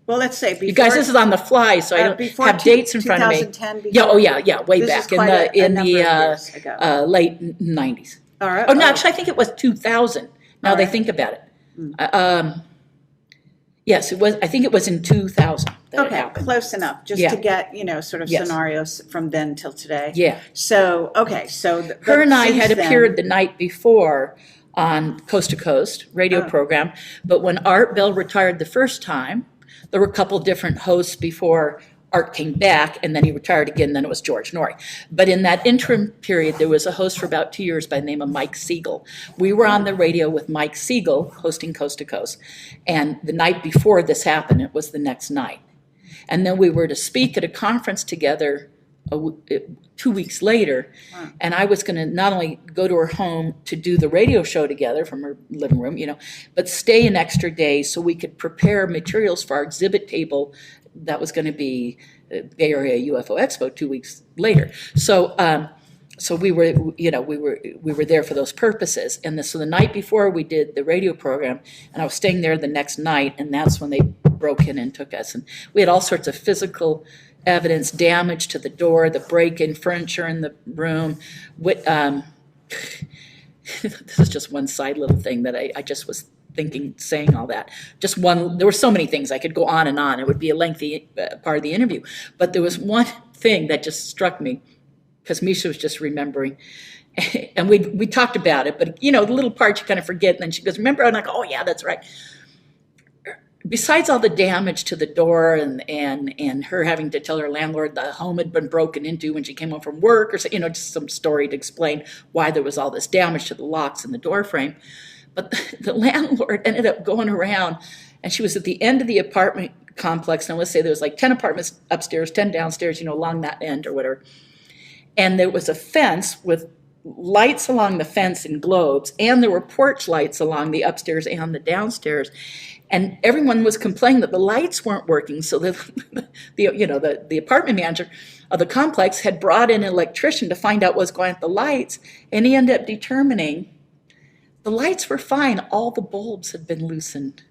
Well, let's say before, you guys, this is on the fly, so I don't have dates in front of me. 2010. Yeah, way back in the late 90s. All right. Oh, no, actually, I think it was 2000. Now they think about it. Yes, it was. I think it was in 2000 that it happened. Close enough, just to get sort of scenarios from then till today. Yeah. So so her and I had appeared the night before on Coast to Coast radio program. But when Art Bell retired the first time, there were a couple different hosts before Art came back, and then he retired again. Then it was George Norrie. But in that interim period, there was a host for about 2 years by the name of Mike Siegel. We were on the radio with Mike Siegel hosting Coast to Coast. And the night before this happened, it was the next night. And then we were to speak at a conference together 2 weeks later. Wow. And I was going to not only go to her home to do the radio show together from her living room, but stay an extra day so we could prepare materials for our exhibit table that was going to be Bay Area UFO Expo 2 weeks later. So we were there for those purposes. And so the night before we did the radio program, and I was staying there the next night, and that's when they broke in and took us. And we had all sorts of physical evidence, damage to the door, the break-in, furniture in the room. This is just one side little thing that I just was thinking, saying all that. Just one, there were so many things I could go on and on. It would be a lengthy part of the interview. But there was one thing that just struck me, because Misha was just remembering. And we talked about it, but the little parts you kind of forget. And then she goes, remember? And I go, oh yeah, that's right. Besides all the damage to the door and her having to tell her landlord the home had been broken into when she came home from work, or just some story to explain why there was all this damage to the locks and the door frame. But the landlord ended up going around, and she was at the end of the apartment complex. And let's say there was like 10 apartments upstairs, 10 downstairs, along that end or whatever. And there was a fence with lights along the fence in globes, and there were porch lights along the upstairs and the downstairs. And everyone was complaining that the lights weren't working. So the apartment manager of the complex had brought in an electrician to find out what was going on with the lights, and he ended up determining the lights were fine. All the bulbs had been loosened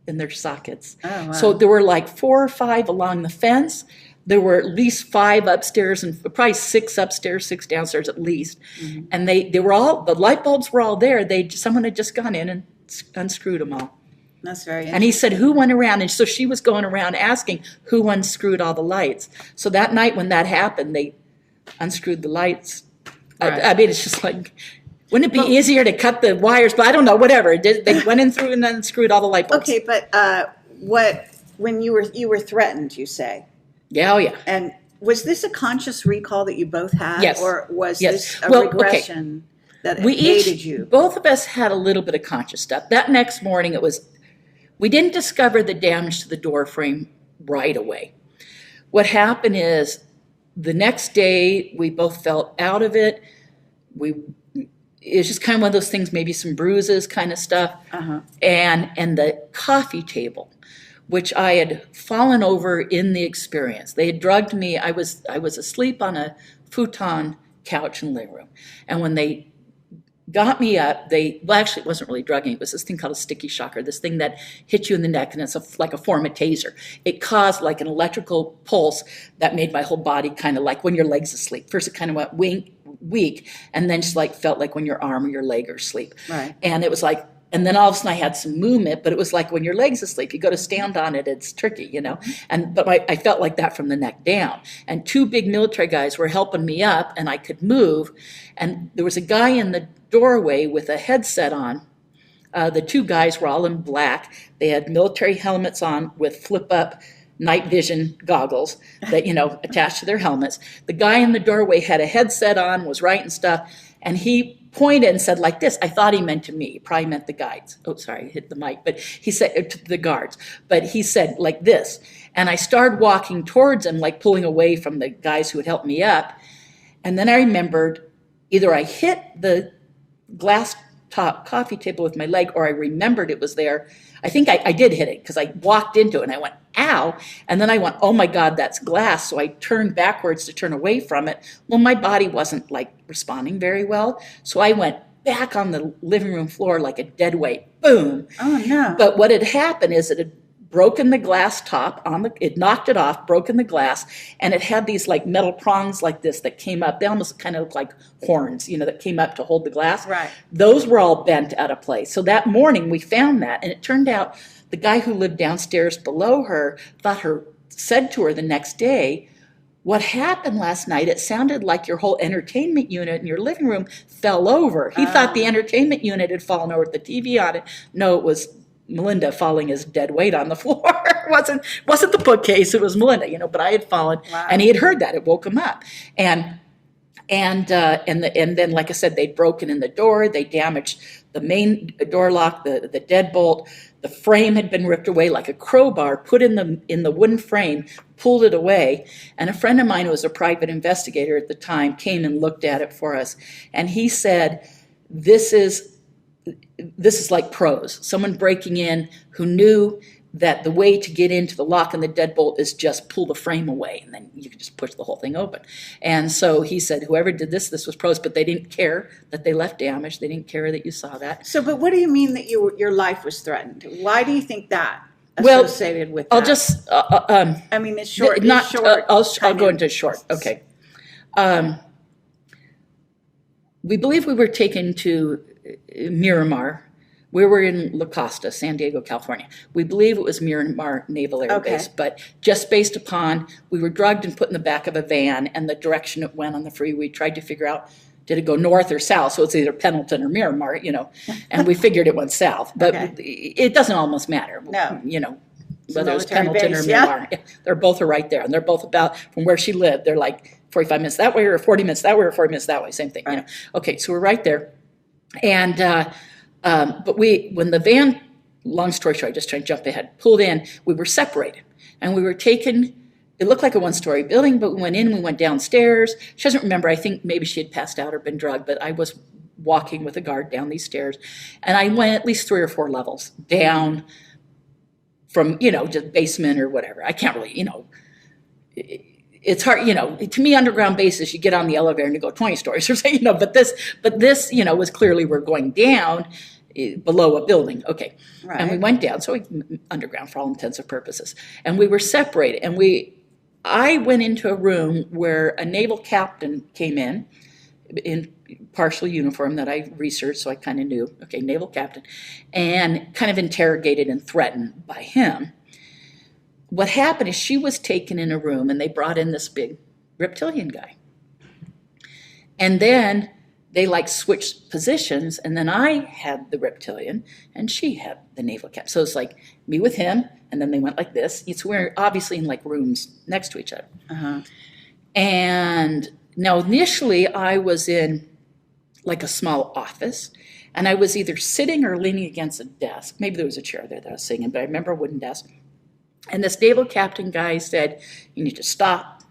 in their sockets. Oh, wow. So there were like 4 or 5 along the fence. There were at least 5 upstairs and probably 6 upstairs, 6 downstairs at least. Mm-hmm. And they were all, the light bulbs were all there. Someone had just gone in and unscrewed them all. That's very interesting. And he said, who went around? And so she was going around asking who unscrewed all the lights. So that night when that happened, they unscrewed the lights. Right. I mean, it's just like, wouldn't it be easier to cut the wires? But I don't know, whatever. They went in through and then unscrewed all the light bulbs. Okay, but when you were threatened, you say? Yeah, oh yeah. And was this a conscious recall that you both had? Yes. Or was this a regression that aided you? Both of us had a little bit of conscious stuff. That next morning, we didn't discover the damage to the door frame right away. What happened is the next day, we both felt out of it. It was just kind of one of those things, maybe some bruises kind of stuff. Uh-huh. And the coffee table, which I had fallen over in the experience. They had drugged me. I was asleep on a futon couch in the living room. And when they got me up, actually it wasn't really drugging. It was this thing called a sticky shocker, this thing that hits you in the neck, and it's like a form of taser. It caused like an electrical pulse that made my whole body kind of like when your leg's asleep. First it kind of went weak, and then just like felt like when your arm or your leg are asleep. Right. And it was like, and then all of a sudden I had some movement, but it was like when your leg's asleep, you go to stand on it, it's tricky, But I felt like that from the neck down. And 2 big military guys were helping me up, and I could move. And there was a guy in the doorway with a headset on. The 2 guys were all in black. They had military helmets on with flip-up night vision goggles that, attached to their helmets. The guy in the doorway had a headset on, was writing stuff, and he pointed and said like this. I thought he meant to me. He probably meant the guides. Oh, sorry, I hit the mic. But he said to the guards. But he said like this. And I started walking towards him, like pulling away from the guys who had helped me up. And then I remembered either I hit the glass top coffee table with my leg, or I remembered it was there. I think I did hit it because I walked into it and I went, ow. And then I went, oh my God, that's glass. So I turned backwards to turn away from it. Well, my body wasn't like responding very well. So I went back on the living room floor like a dead weight. Boom. Oh no. But what had happened is it had broken the glass top it knocked it off, broken the glass, and it had these like metal prongs like this that came up. They almost kind of look like horns, that came up to hold the glass. Right. Those were all bent out of place. So that morning we found that, and it turned out the guy who lived downstairs below her said to her the next day, what happened last night, it sounded like your whole entertainment unit in your living room fell over. He thought the entertainment unit had fallen over with the TV on it. No, it was Melinda falling his dead weight on the floor. It wasn't the bookcase, it was Melinda, but I had fallen. Wow. And he had heard that. It woke him up. And then, like I said, they'd broken in the door. They damaged the main door lock, the deadbolt. The frame had been ripped away like a crowbar, put in the wooden frame, pulled it away. And a friend of mine who was a private investigator at the time came and looked at it for us. And he said, this is like pros. Someone breaking in who knew that the way to get into the lock and the deadbolt is just pull the frame away, and then you can just push the whole thing open. And so he said, whoever did this was pros, but they didn't care that they left damage. They didn't care that you saw that. So, but what do you mean that your life was threatened? Why do you think that associated with that? I'll just, I mean, it's short. I'll go into short. Okay. We believe we were taken to Miramar. We were in La Costa, San Diego, California. We believe it was Miramar Naval Air Base, but just based upon, we were drugged and put in the back of a van, and the direction it went on the freeway, we tried to figure out, did it go north or south? So it's either Pendleton or Miramar, and we figured it went south. But it doesn't almost matter, No. Whether it's Pendleton or Miramar. Yeah, they're both right there, and they're both about, from where she lived, they're like 45 minutes that way or 40 minutes that way or 40 minutes that way, same thing. Right. Okay, so we're right there. And but when the van, long story short, I just trying to jump ahead, pulled in, we were separated. And we were taken, it looked like a one-story building, but we went downstairs. She doesn't remember, I think maybe she had passed out or been drugged, but I was walking with a guard down these stairs. And I went at least 3 or 4 levels down from, just basement or whatever. I can't really, it's hard, to me, underground bases, you get on the elevator and you go 20 stories or something, but this, was clearly we're going down below a building. Okay. Right. And we went down, so underground for all intents and purposes. And we were separated. And I went into a room where a naval captain came in partial uniform that I researched, so I kind of knew, okay, naval captain, and kind of interrogated and threatened by him. What happened is she was taken in a room and they brought in this big reptilian guy. And then they switched positions, and then I had the reptilian and she had the naval captain. So it's like me with him, and then they went like this. We're obviously in rooms next to each other. Uh-huh. And now initially I was in a small office, and I was either sitting or leaning against a desk. Maybe there was a chair there that I was sitting in, but I remember a wooden desk. And this naval captain guy said, you need to stop,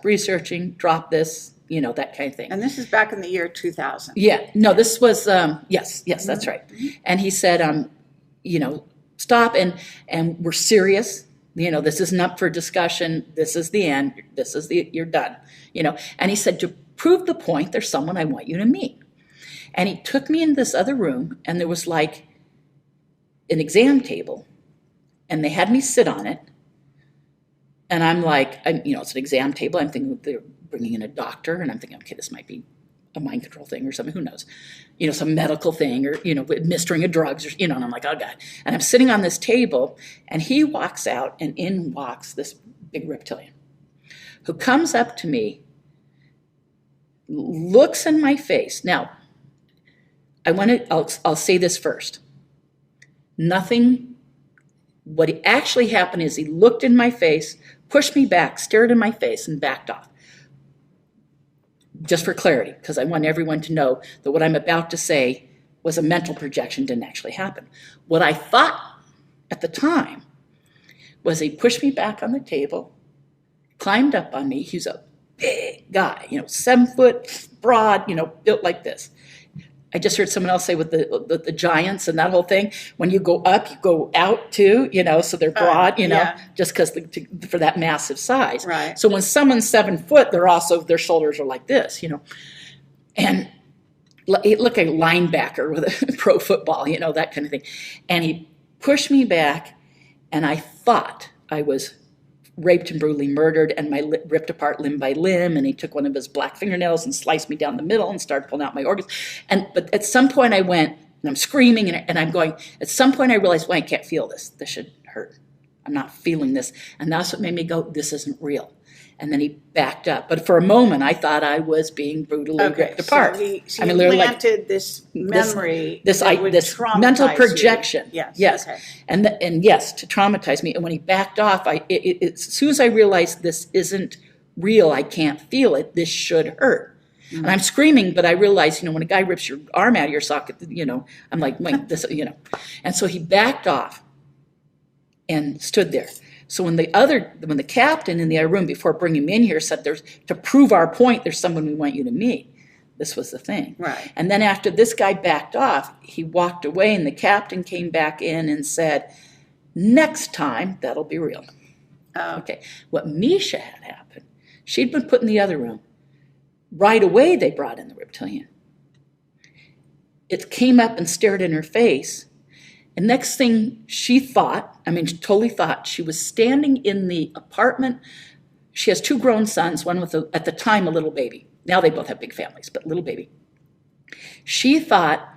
researching, drop this, that kind of thing. And this is back in the year 2000. Yeah, no, this was, yes, that's right. And he said, stop, and we're serious. This isn't up for discussion. This is the end. You're done. And he said, to prove the point, there's someone I want you to meet. And he took me in this other room, and there was an exam table. And they had me sit on it, and I'm it's an exam table. I'm thinking they're bringing in a doctor, and I'm thinking, okay, this might be a mind control thing or something. Who knows? Some medical thing, or administering of drugs, or and I'm like, oh God. And I'm sitting on this table, and he walks out, and in walks this big reptilian, who comes up to me, looks in my face. Now, I'll say this first. What actually happened is he looked in my face, pushed me back, stared in my face, and backed off. Just for clarity, because I want everyone to know that what I'm about to say was a mental projection, didn't actually happen. What I thought at the time was he pushed me back on the table, climbed up on me. He's a big guy, 7 foot, broad, built like this. I just heard someone else say with the giants and that whole thing, when you go up, you go out too, so they're broad, just because for that massive size. Right. So when someone's 7 foot, their shoulders are like this, and he looked like a linebacker with a pro football, that kind of thing. And he pushed me back, and I thought I was raped and brutally murdered, and my lip ripped apart limb by limb, and he took one of his black fingernails and sliced me down the middle and started pulling out my organs. But at some point I went, and I'm screaming, and I'm going, at some point I realized, well, I can't feel this. This should hurt. I'm not feeling this. And that's what made me go, this isn't real. And then he backed up. But for a moment, I thought I was being brutally ripped apart. So he literally planted this memory, this mental projection. You. Yes. Okay. And yes, to traumatize me. And when he backed off, as soon as I realized this isn't real, I can't feel it, this should hurt. Mm-hmm. And I'm screaming, but I realize, when a guy rips your arm out of your socket, I'm like, wait, this, And so he backed off and stood there. So when the captain in the other room before bringing him in here said, to prove our point, there's someone we want you to meet. This was the thing. Right. And then after this guy backed off, he walked away and the captain came back in and said, next time, that'll be real. Oh. Okay. What Misha had happened, she'd been put in the other room. Right away, they brought in the reptilian. It came up and stared in her face. And next thing she totally thought, she was standing in the apartment. She has 2 grown sons, one with, at the time, a little baby. Now they both have big families, but little baby. She thought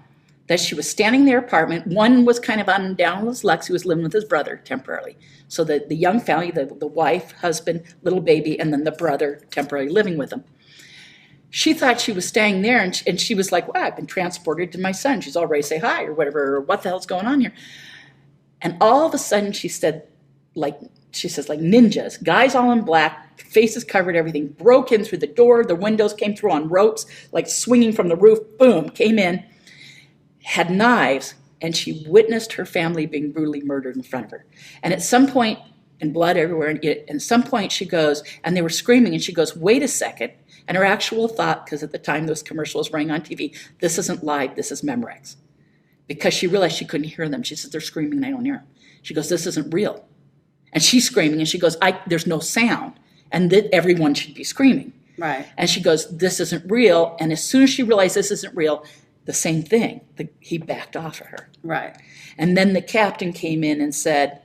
that she was standing in their apartment. One was kind of on down with Lex, who was living with his brother temporarily. So the young family, the wife, husband, little baby, and then the brother temporarily living with them. She thought she was staying there, and she was like, wow, I've been transported to my son. She's all ready to say hi or whatever, or what the hell's going on here? And all of a sudden she says, like ninjas, guys all in black, faces covered, everything, broke in through the door, the windows came through on ropes, like swinging from the roof, boom, came in, had knives, and she witnessed her family being brutally murdered in front of her. And at some point, and blood everywhere, and at some point she goes, and they were screaming, and she goes, wait a second. And her actual thought, because at the time those commercials rang on TV, this isn't live, this is Memorex. Because she realized she couldn't hear them. She says, they're screaming and I don't hear them. She goes, this isn't real. And she's screaming and she goes, there's no sound. And everyone should be screaming. Right. And she goes, this isn't real. And as soon as she realized this isn't real, the same thing, he backed off of her. Right. And then the captain came in and said,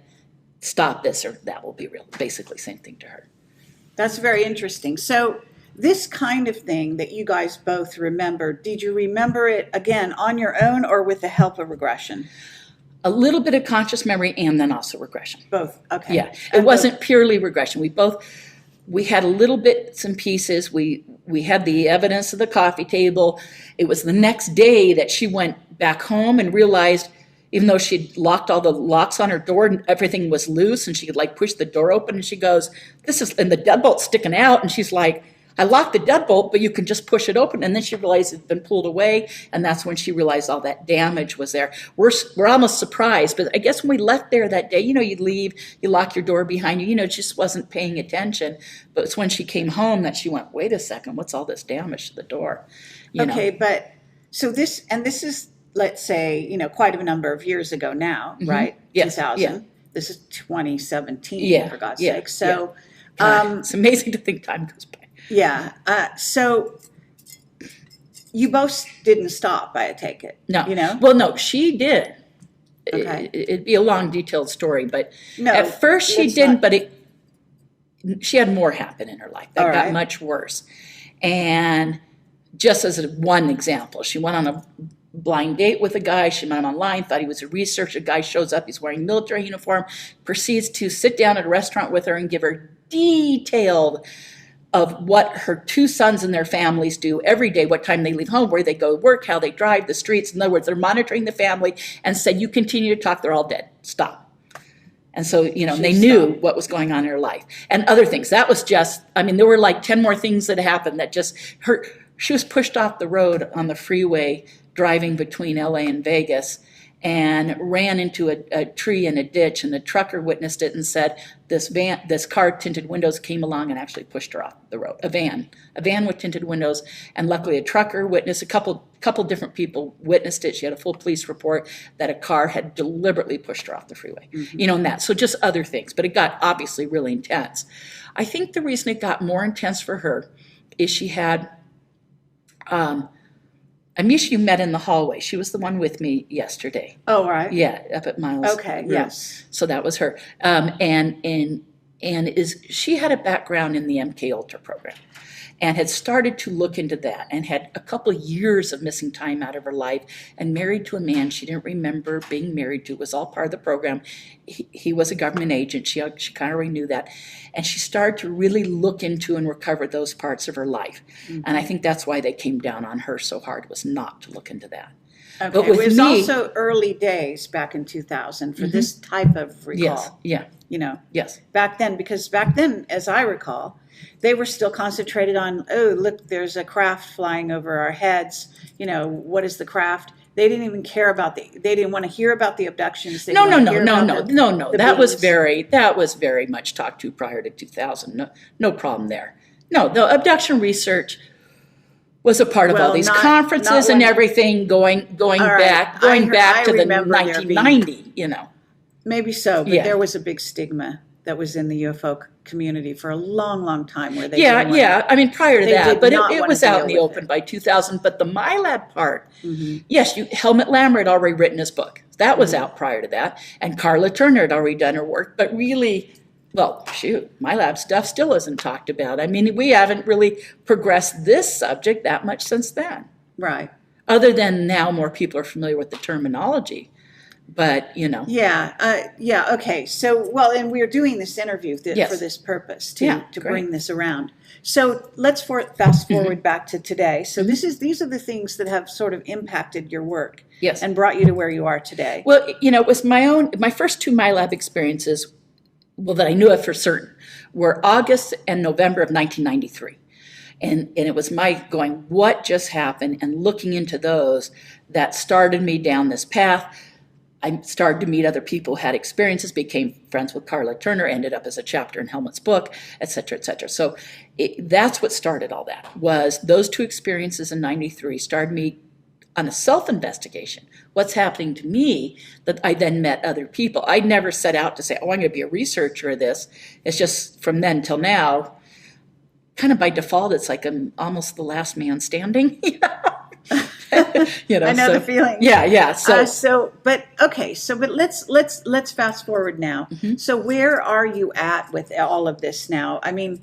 stop this or that will be real. Basically, same thing to her. That's very interesting. So this kind of thing that you guys both remember, did you remember it, again, on your own or with the help of regression? A little bit of conscious memory and then also regression. Both, okay. Yeah, it wasn't purely regression. We had a little bits and pieces. We had the evidence of the coffee table. It was the next day that she went back home and realized, even though she'd locked all the locks on her door and everything was loose and she could like push the door open and she goes, and the deadbolt's sticking out, and she's like, I locked the deadbolt, but you can just push it open. And then she realized it had been pulled away. And that's when she realized all that damage was there. We're almost surprised. But I guess when we left there that day, you leave, you lock your door behind you, just wasn't paying attention. But it's when she came home that she went, wait a second, what's all this damage to the door? Okay, but so this is, let's say, quite a number of years ago now, mm-hmm. Right? Yes. 2000. Yeah. This is 2017, for God's sake. So it's amazing to think time goes by. Yeah. So you both didn't stop, I take it. No. Well, no, she did. Okay. It'd be a long, detailed story, but no, at first she didn't, but she had more happen in her life. That got much worse. And just as one example, she went on a blind date with a guy. She met him online, thought he was a researcher. A guy shows up, he's wearing military uniform, proceeds to sit down at a restaurant with her and give her detailed of what her 2 sons and their families do every day, what time they leave home, where they go to work, how they drive, the streets. In other words, they're monitoring the family, and said, you continue to talk, they're all dead. Stop. And so, they knew what was going on in her life. And other things. That was just, there were like 10 more things that happened that just hurt. She was pushed off the road on the freeway driving between LA and Vegas and ran into a tree in a ditch, and the trucker witnessed it and said this car, tinted windows, came along and actually pushed her off the road. A van with tinted windows, and luckily a trucker witnessed, a couple different people witnessed it. She had a full police report that a car had deliberately pushed her off the freeway. Mm-hmm. And that. So just other things, but it got obviously really intense. I think the reason it got more intense for her is she had Amisha you met in the hallway. She was the one with me yesterday. Oh, right. Yeah, up at Miles. Okay, yes. So that was her. And and she had a background in the MK Ultra program and had started to look into that and had a couple of years of missing time out of her life and married to a man she didn't remember being married to. It was all part of the program. He was a government agent. She kind of already knew that. And she started to really look into and recover those parts of her life. Mm-hmm. And I think that's why they came down on her so hard, was not to look into that. Okay. But with it was also early days back in 2000 for this type of recall. Yes, yeah. Yes. Back then, because back then, as I recall, they were still concentrated on, oh, look, there's a craft flying over our heads. What is the craft? They didn't even care about they didn't want to hear about the abductions. No. That was very much talked to prior to 2000. No problem there. No, the abduction research was a part of all these conferences and everything going back to the 1990, Maybe so, but there was a big stigma that was in the UFO community for a long, long time where they I mean, prior to that, but it was out in the open by 2000. But the Milab part, yes, Helmut Lammer had already written his book. That was out prior to that. And Carla Turner had already done her work. But really, well, Milab stuff still isn't talked about. I mean, we haven't really progressed this subject that much since then. Right. Other than now more people are familiar with the terminology. But, okay. So, and we're doing this interview for this purpose, to bring this around. So let's fast forward back to today. So these are the things that have sort of impacted your work and brought you to where you are today. Well, it was my first two Milab experiences, that I knew of for certain, were August and November of 1993. And it was my going, what just happened, and looking into those that started me down this path. I started to meet other people who had experiences, became friends with Carla Turner, ended up as a chapter in Helmut's book, et cetera, et cetera. So that's what started all that, was those two experiences in 93 started me on a self-investigation. What's happening to me, that I then met other people. I never set out to say, I'm going to be a researcher of this. It's just from then till now, kind of by default, it's like I'm almost the last man standing. I know the feeling. Yeah. But let's fast forward now. Mm-hmm. So where are you at with all of this now? I mean,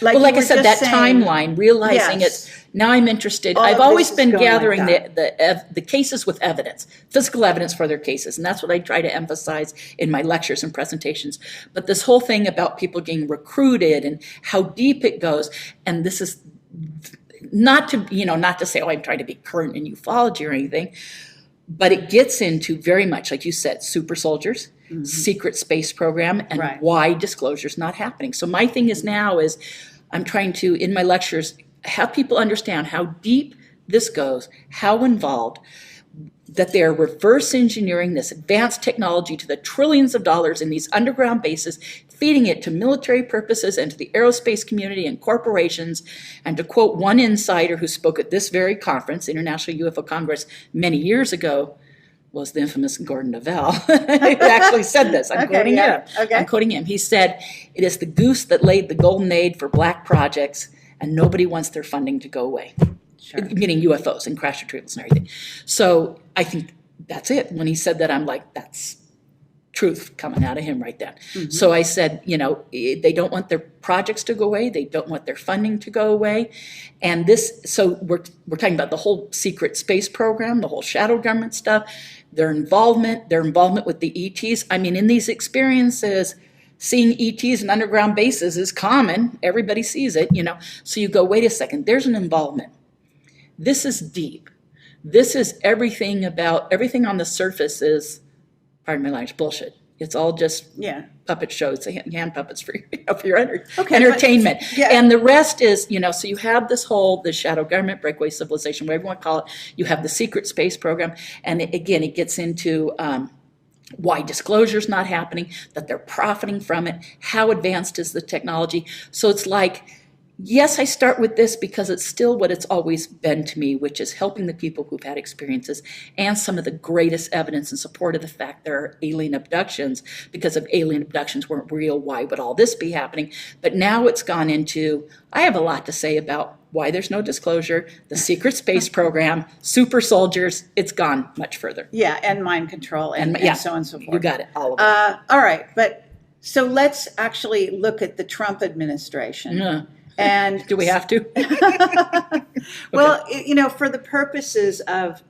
like I said, that timeline, realizing it's now I'm interested. I've always been gathering the cases with evidence, physical evidence for their cases, and that's what I try to emphasize in my lectures and presentations. But this whole thing about people getting recruited and how deep it goes, and this is not to say, I'm trying to be current in ufology or anything, but it gets into very much, like you said, super soldiers, secret space program, and why disclosure's not happening. So my thing is now is I'm trying to, in my lectures, have people understand how deep this goes, how involved, that they're reverse engineering this advanced technology to the trillions of dollars in these underground bases, feeding it to military purposes and to the aerospace community and corporations. And to quote one insider who spoke at this very conference, International UFO Congress, many years ago, was the infamous Gordon Neville. He actually said this. I'm quoting him. Okay. I'm quoting him. He said, "It is the goose that laid the golden egg for black projects, and nobody wants their funding to go away." Sure. Meaning UFOs and crash retrievals and everything. So I think that's it. When he said that, I'm like, that's truth coming out of him right then. Mm-hmm. So I said, they don't want their projects to go away. They don't want their funding to go away. And so we're talking about the whole secret space program, the whole shadow government stuff, their involvement with the ETs. I mean, in these experiences, seeing ETs and underground bases is common. Everybody sees it, So you go, wait a second, there's an involvement. This is deep. This is everything on the surface is, pardon my language, bullshit. It's all just puppet shows, hand puppets for your entertainment. And the rest is, so you have the shadow government, breakaway civilization, whatever you want to call it. You have the secret space program. And again, it gets into why disclosure's not happening, that they're profiting from it, how advanced is the technology. So it's like, yes, I start with this because it's still what it's always been to me, which is helping the people who've had experiences and some of the greatest evidence in support of the fact there are alien abductions. Because if alien abductions weren't real, why would all this be happening? But now it's gone into, I have a lot to say about why there's no disclosure, the secret space program, super soldiers. It's gone much further. Yeah, and mind control and so on and so forth. You got it, all of it. All right, but So let's actually look at the Trump administration. Yeah. And do we have to? Well, for the purposes of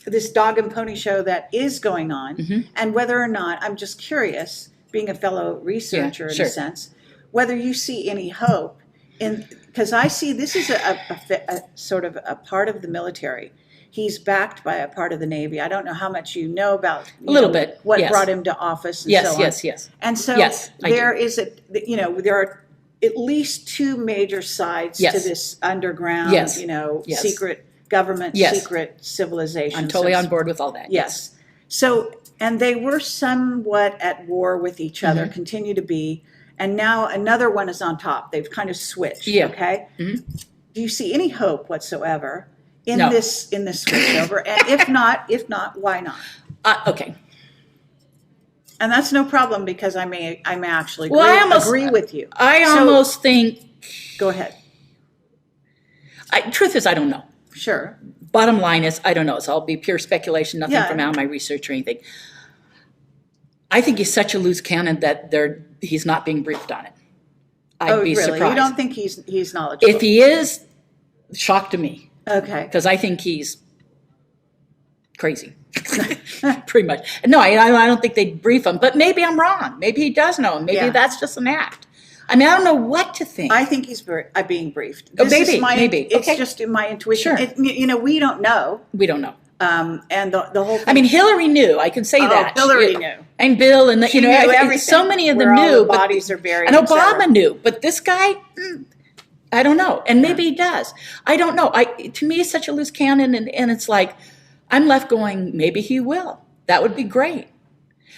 this dog and pony show that is going on, and whether or not, I'm just curious, being a fellow researcher in a sense, whether you see any hope in, because I see this is a sort of a part of the military. He's backed by a part of the Navy. I don't know how much you know about a little bit what brought him to office. And so on. Yes. And so there is there are at least two major sides to this underground, secret government, secret civilization. I'm totally on board with all that. Yes. So, and they were somewhat at war with each other, continue to be, and now another one is on top. They've kind of switched. Yeah. Okay. Do you see any hope whatsoever in this switchover? And if not, why not? Okay. And that's no problem because I may actually agree with you. I almost think. Go ahead. Truth is, I don't know. Sure. Bottom line is, I don't know. So I'll be pure speculation, nothing from out my research or anything. I think he's such a loose cannon that he's not being briefed on it. I'd be surprised. You don't think he's knowledgeable? If he is, shock to me. Okay. Because I think he's crazy. Pretty much. No, I don't think they'd brief him, but maybe I'm wrong. Maybe he does know him. Maybe that's just an act. I mean, I don't know what to think. I think he's being briefed. Maybe. It's just in my intuition. Sure. We don't know. We don't know. And the whole thing. I mean, Hillary knew. I can say that. Hillary knew. And Bill and she knew everything. So many of them where knew. All the bodies are buried. And Obama knew, but this guy, I don't know. And maybe he does. I don't know. To me, it's such a loose cannon, and it's like I'm left going. Maybe he will. That would be great.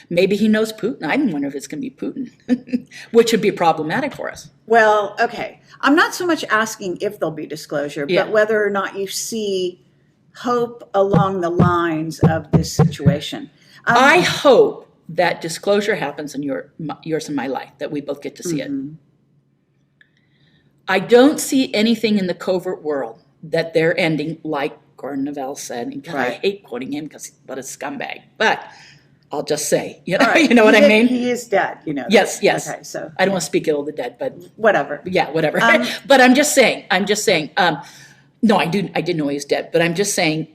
Maybe he knows Putin. I wonder if it's going to be Putin, which would be problematic for us. Well, okay. I'm not so much asking if there'll be disclosure, but whether or not you see hope along the lines of this situation. I hope that disclosure happens in yours and my life, that we both get to see it. I don't see anything in the covert world that they're ending, like Gordon Neville said, and I hate quoting him because what a scumbag, but I'll just say, you know what I mean? He is dead, Yes. Okay, so I don't want to speak ill of the dead, but whatever. Yeah, whatever. But I'm just saying. No, I did know he was dead, but I'm just saying.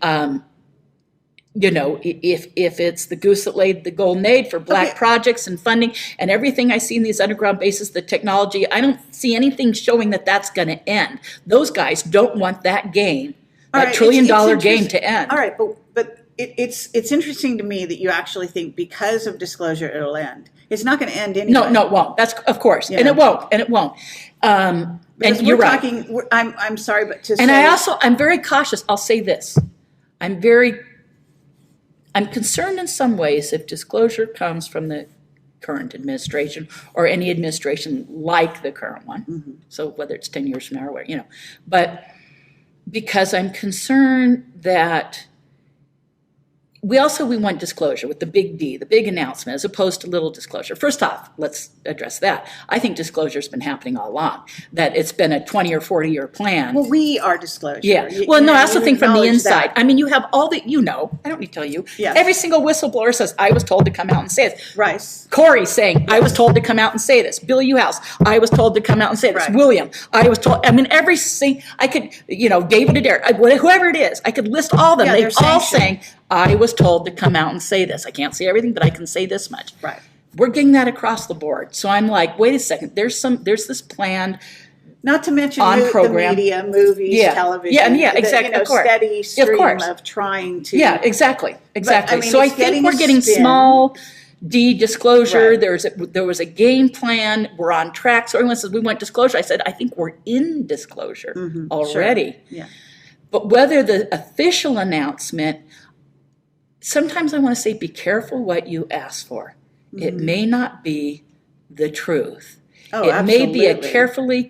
If it's the goose that laid the golden egg for black projects and funding and everything I see in these underground bases, the technology, I don't see anything showing that that's going to end. Those guys don't want that game, that $1 trillion game to end. All right, but it's interesting to me that you actually think because of disclosure it'll end. It's not going to end anyway. No, it won't. That's of course, and it won't. And you're right. I'm sorry, but I'm very cautious. I'll say this: I'm concerned in some ways if disclosure comes from the current administration or any administration like the current one. So whether it's 10 years from now or whatever, but because I'm concerned that we want disclosure with the big D, the big announcement, as opposed to little disclosure. First off, let's address that. I think disclosure has been happening all along, that it's been a 20 or 40-year plan. Well, we are disclosure. Yeah. I also think from the inside. I mean, you have all the, I don't need to tell you. Yes. Every single whistleblower says, I was told to come out and say this. Right. Corey saying, I was told to come out and say this. Bill Uhouse, I was told to come out and say this. Right. William, I was told, I could, David Adair, whoever it is, I could list all of them. They're all saying, I was told to come out and say this. I can't say everything, but I can say this much. Right. We're getting that across the board. So I'm like, wait a second. There's this planned, not to mention the media, movies, television. Yeah, exactly. Of course. Steady stream of trying to. Yeah, exactly. But, so I think we're getting small D disclosure. Right. There was a game plan. We're on track. So everyone says we want disclosure. I said I think we're in disclosure already. Sure. Yeah. But whether the official announcement. Sometimes I want to say, be careful what you ask for. It may not be the truth. Oh, it may be a carefully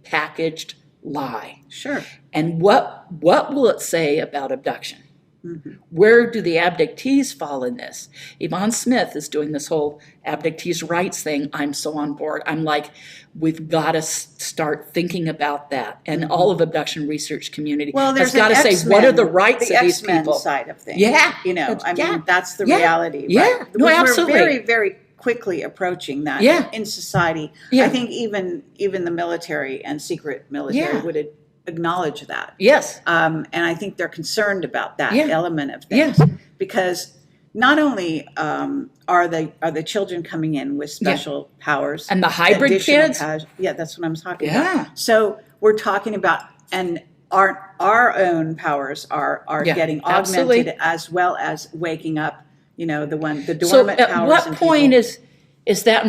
packaged lie. Sure. And what will it say about abduction? Where do the abductees fall in this? Yvonne Smith is doing this whole abductees' rights thing. I'm so on board. I'm like, we've got to start thinking about that. And all of abduction research community has got to say, what are the rights of these people? Side of things. Yeah. You know, I mean, that's the reality. Yeah. Right? No, absolutely. We're very, very quickly approaching that in society. I think even the military and secret military would acknowledge that. Yes. And I think they're concerned about that element of things because not only are the children coming in with special powers and the hybrid kids. Powers, that's what I'm talking about. So we're talking about, and our own powers are getting augmented as well as waking up. You know, the dormant so powers. At what point is that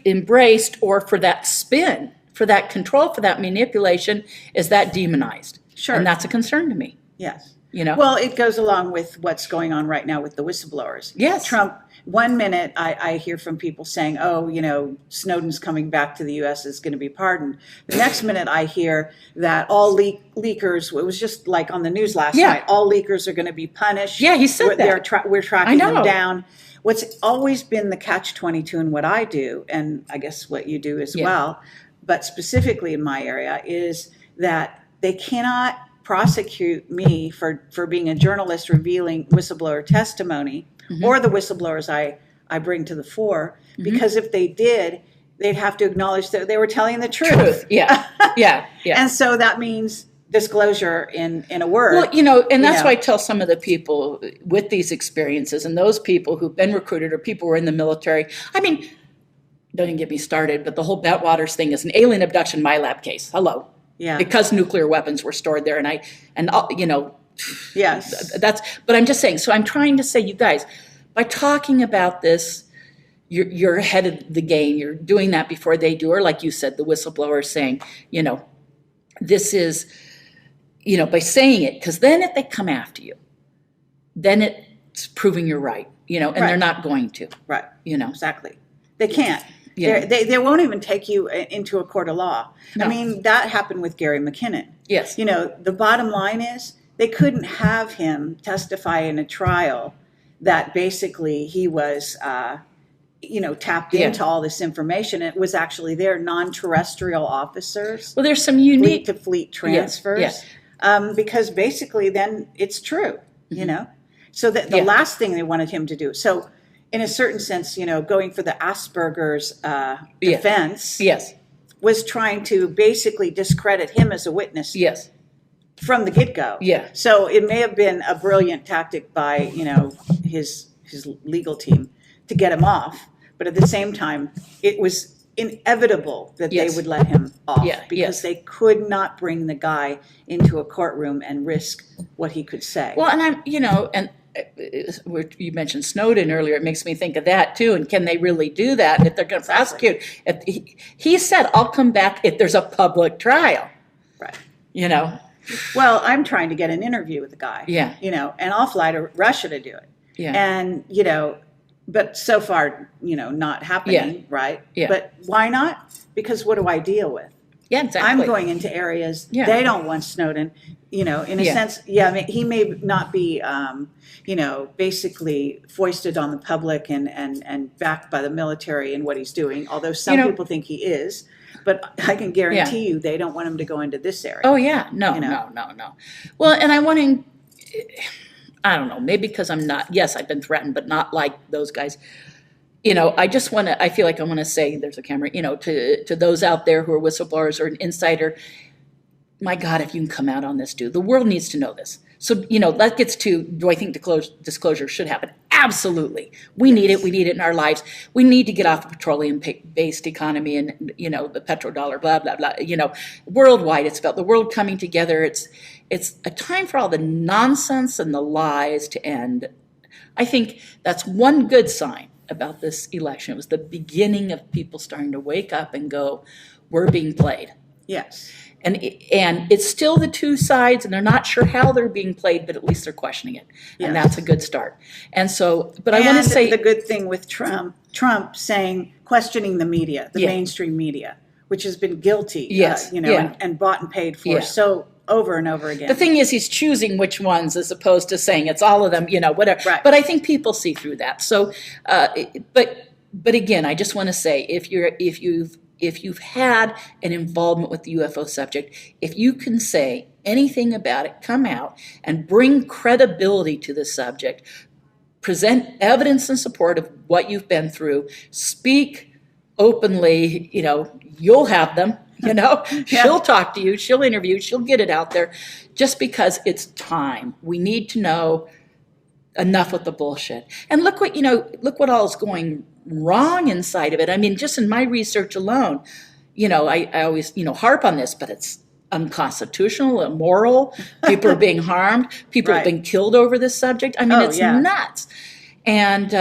embraced, or for that spin, for that control, for that manipulation, is that demonized? Sure. And that's a concern to me. Yes. You know? Well, it goes along with what's going on right now with the whistleblowers. Yes. Trump, one minute I hear from people saying, oh, you know, Snowden's coming back to the U.S. is going to be pardoned. The next minute I hear that all leakers, it was just like on the news last night, all leakers are going to be punished. Yeah, he said that. We're tracking them down. What's always been the catch-22 in what I do, and I guess what you do as well, but specifically in my area, is that they cannot prosecute me for being a journalist revealing whistleblower testimony or the whistleblowers I bring to the fore, because if they did, they'd have to acknowledge that they were telling the truth. Yeah. And so that means disclosure in a word. Well, you know, and that's why I tell some of the people with these experiences and those people who've been recruited or people who are in the military, I mean, don't even get me started, but the whole Bentwaters thing is an alien abduction Milab case. Hello. Yeah. Because nuclear weapons were stored there, and you know, yes, but I'm just saying. So I'm trying to say, you guys, by talking about this, you're ahead of the game. You're doing that before they do, or like you said, the whistleblower saying, you know, this is, you know, by saying it, because then if they come after you, then it's proving you're right, you know, and they're not going to, you know, exactly, they can't. Yeah. They won't even take you into a court of law. No. I mean, that happened with Gary McKinnon. Yes. You know, the bottom line is they couldn't have him testify in a trial that basically he was, you know, tapped into all this information. It was actually their non-terrestrial officers. Well, there's some unique fleet-to-fleet transfers. Because basically then it's true, you know. So the last thing they wanted him to do. So in a certain sense, you know, going for the Asperger's defense was trying to basically discredit him as a witness from the get-go. Yeah. So it may have been a brilliant tactic by, you know, his legal team to get him off. But at the same time, it was inevitable that they would let him off because they could not bring the guy into a courtroom and risk what he could say. Well, and I'm, you know, and you mentioned Snowden earlier. It makes me think of that too. And can they really do that? And if they're going to prosecute, he said, "I'll come back if there's a public trial." Right. You know. Well, I'm trying to get an interview with the guy. Yeah. You know, and I'll fly to Russia to do it. Yeah. And you know, but so far, you know, not happening. Right. Yeah. But why not? Because what do I deal with? Yeah, exactly. I'm going into areas they don't want Snowden. You know, in a sense, I mean, he may not be, you know, basically foisted on the public and backed by the military in what he's doing, although some people think he is. But I can guarantee you they don't want him to go into this area. Oh, yeah. No. Well, and I want to, I don't know, maybe because I'm not, yes, I've been threatened, but not like those guys. You know, I just want to, I feel like I want to say, there's a camera, you know, to those out there who are whistleblowers or an insider, my God, if you can come out on this, dude, the world needs to know this. So, you know, that gets to, do I think disclosure should happen? Absolutely. We need it. We need it in our lives. We need to get off the petroleum-based economy and, you know, the petrodollar, blah, blah, blah. You know, worldwide, it's about the world coming together. It's a time for all the nonsense and the lies to end. I think that's one good sign about this election. It was the beginning of people starting to wake up and go, we're being played. Yes. And it's still the two sides, and they're not sure how they're being played, but at least they're questioning it. Yes. And that's a good start. And so, but I want to say the good thing with Trump saying, questioning the media, the mainstream media, which has been guilty, you know, and bought and paid for so over and over again. The thing is, he's choosing which ones as opposed to saying it's all of them, whatever. Right. But I think people see through that. So, but again, I just want to say, if you've had an involvement with the UFO subject, if you can say anything about it, come out and bring credibility to the subject, present evidence in support of what you've been through, speak openly, you'll have them, she'll talk to you, she'll interview, she'll get it out there, just because it's time. We need to know enough with the bullshit. And look what all is going wrong inside of it. I mean, just in my research alone, I always, harp on this, but it's unconstitutional, immoral. People are being harmed. People have been killed over this subject. I mean, it's nuts. And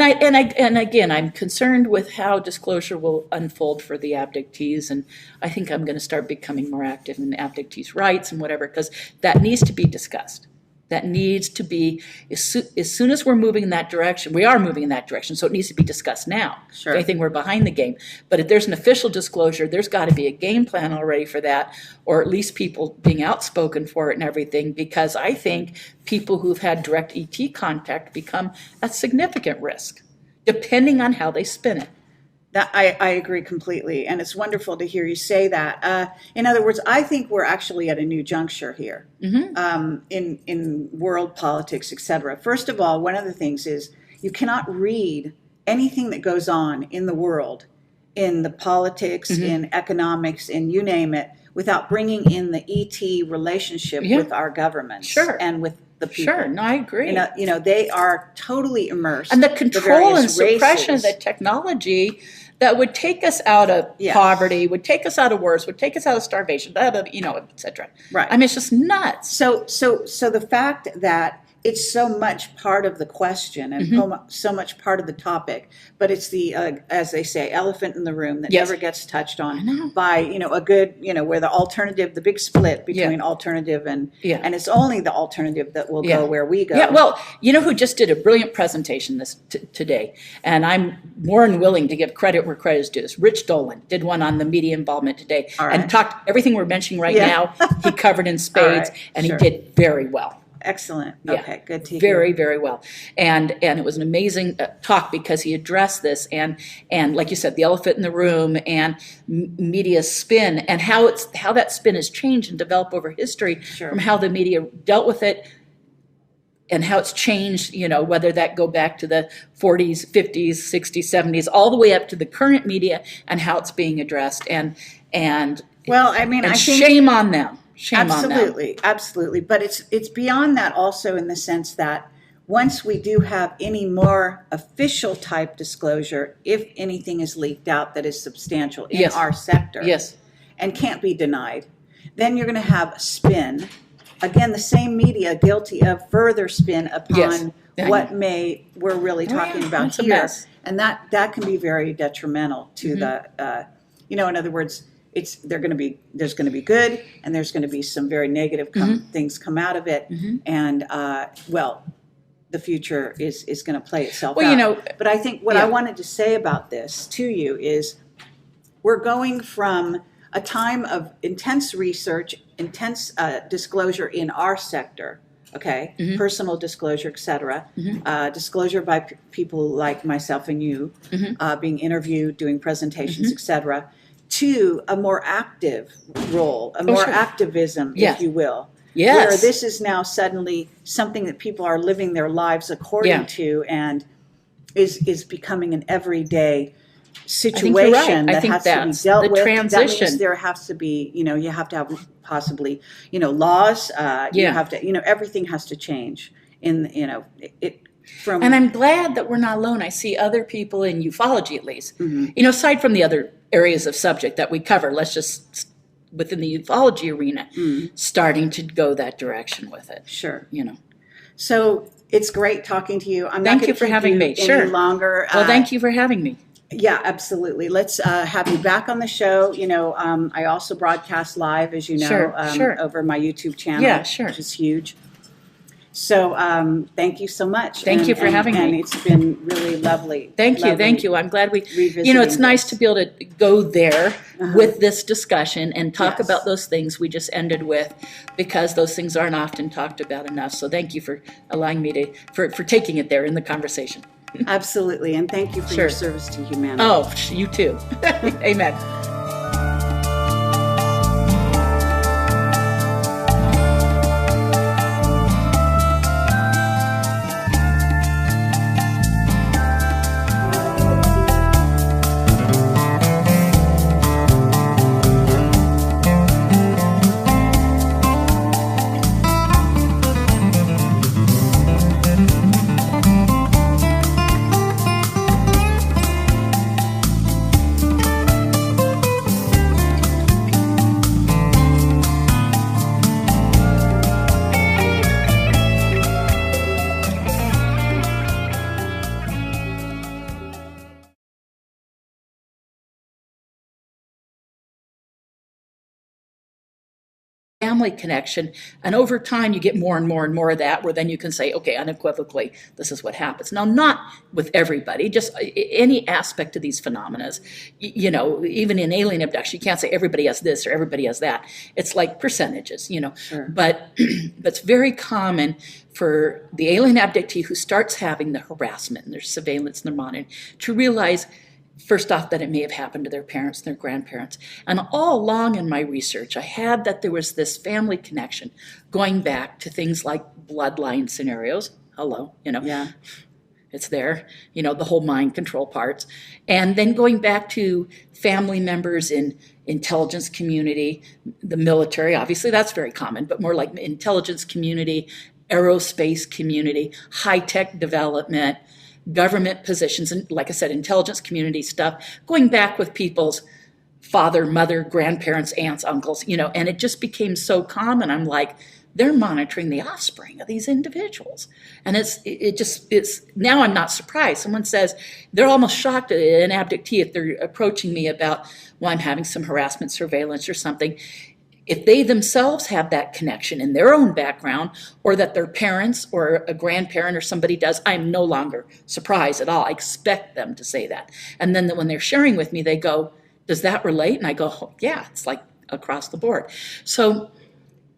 again, I'm concerned with how disclosure will unfold for the abductees, and I think I'm going to start becoming more active in the abductees' rights and whatever, because that needs to be discussed. That needs to be, as soon as we're moving in that direction, we are moving in that direction, so it needs to be discussed now. Sure. If anything, we're behind the game. But if there's an official disclosure, there's got to be a game plan already for that, or at least people being outspoken for it and everything, because I think people who've had direct ET contact become at significant risk, depending on how they spin it. That I agree completely, and it's wonderful to hear you say that. In other words, I think we're actually at a new juncture here in world politics, etc. First of all, one of the things is you cannot read anything that goes on in the world, in the politics, in economics, in you name it, without bringing in the ET relationship with our governments and with the people. Sure, no, I agree. They are totally immersed. And the control and suppression of the technology that would take us out of poverty, would take us out of wars, would take us out of starvation, et cetera. Right. I mean, it's just nuts. So the fact that it's so much part of the question and so much part of the topic, but it's the, as they say, elephant in the room that never gets touched on by, a good, where the alternative, the big split between alternative and it's only the alternative that will go where we go. Yeah, well, who just did a brilliant presentation today, and I'm more than willing to give credit where credit is due. Rich Dolan did one on the media involvement today and talked everything we're mentioning now, he covered in spades, and he did very well. Excellent. Yeah. Okay, good to hear. Very, very well. And it was an amazing talk, because he addressed this and like you said, the elephant in the room and media spin, and how that spin has changed and developed over history from how the media dealt with it and how it's changed, whether that go back to the 40s, 50s, 60s, 70s, all the way up to the current media and how it's being addressed. And well, I mean, I think shame on them. Absolutely. But it's beyond that also, in the sense that once we do have any more official type disclosure, if anything is leaked out that is substantial in our sector and can't be denied, then you're going to have spin. Again, the same media guilty of further spin upon what we're really talking about it's here. A mess. And that can be very detrimental to the, in other words, there's going to be good, and there's going to be some very negative things come out of it, and the future is going to play itself out. But I think what I wanted to say about this to you is, we're going from a time of intense research, intense disclosure in our sector, personal disclosure, etc., disclosure by people like myself and you, being interviewed, doing presentations, etc., to a more active role, more activism, if you will. Where this is now suddenly something that people are living their lives according to, and is becoming an everyday situation that has to be dealt with. Transition. That means there has to be, you have to have possibly, laws. You have to, everything has to change. And I'm glad that we're not alone. I see other people in ufology, at least, aside from the other areas of subject that we cover, let's just within the ufology arena, starting to go that direction with it. Sure. So it's great talking to you. Thank you for having me. Any longer. Well, thank you for having me. Yeah, absolutely. Let's have you back on the show. I also broadcast live, as you know, over my YouTube channel, which is huge. So thank you so much. Thank you for having me. And it's been really lovely. Thank you. I'm glad it's nice to be able to go there with this discussion and talk about those things we just ended with, because those things aren't often talked about enough. So thank you for allowing me for taking it there in the conversation. Absolutely. And thank you for your service to humanity. Oh, you too. Amen. Family connection, and over time you get more and more and more of that, where then you can say, okay, unequivocally, this is what happens. Now, not with everybody, just any aspect of these phenomena. Even in alien abduction, you can't say everybody has this or everybody has that. It's like percentages, Sure. But it's very common for the alien abductee who starts having the harassment and their surveillance and their monitoring to realize, first off, that it may have happened to their parents and their grandparents. And all along in my research, I had that there was this family connection going back to things like bloodline scenarios. Hello, Yeah. It's there, the whole mind control parts. And then going back to family members in intelligence community, the military, obviously that's very common, but more like intelligence community, aerospace community, high-tech development, government positions, and like I said, intelligence community stuff, going back with people's father, mother, grandparents, aunts, uncles, and it just became so common. I'm like, they're monitoring the offspring of these individuals. And it's now I'm not surprised. Someone says, they're almost shocked at an abductee if they're approaching me about, well, I'm having some harassment surveillance or something. If they themselves have that connection in their own background, or that their parents or a grandparent or somebody does, I'm no longer surprised at all. I expect them to say that. And then when they're sharing with me, they go, does that relate? And I go, oh, yeah, it's like across the board. So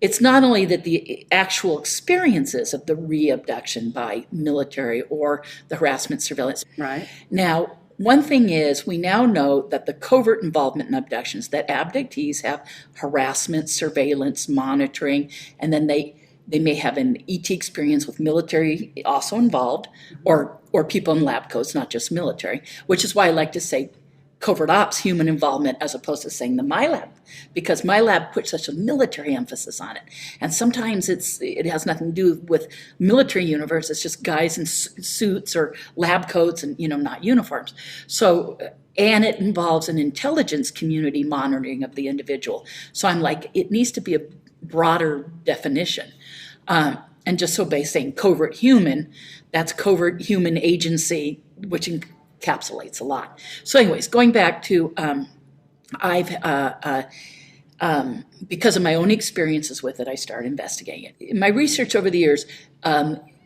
it's not only that the actual experiences of the re-abduction by military or the harassment surveillance. Right. Now, one thing is, we now know that the covert involvement in abductions, that abductees have harassment, surveillance, monitoring, and then they may have an ET experience with military also involved, or people in lab coats, not just military, which is why I like to say covert ops, human involvement, as opposed to saying the Milab, because Milab puts such a military emphasis on it. And sometimes it has nothing to do with military universe, it's just guys in suits or lab coats and, not uniforms. So, and it involves an intelligence community monitoring of the individual. So I'm like, it needs to be a broader definition. And just so by saying covert human, that's covert human agency, which encapsulates a lot. So anyways, going back to, because of my own experiences with it, I started investigating it. In my research over the years,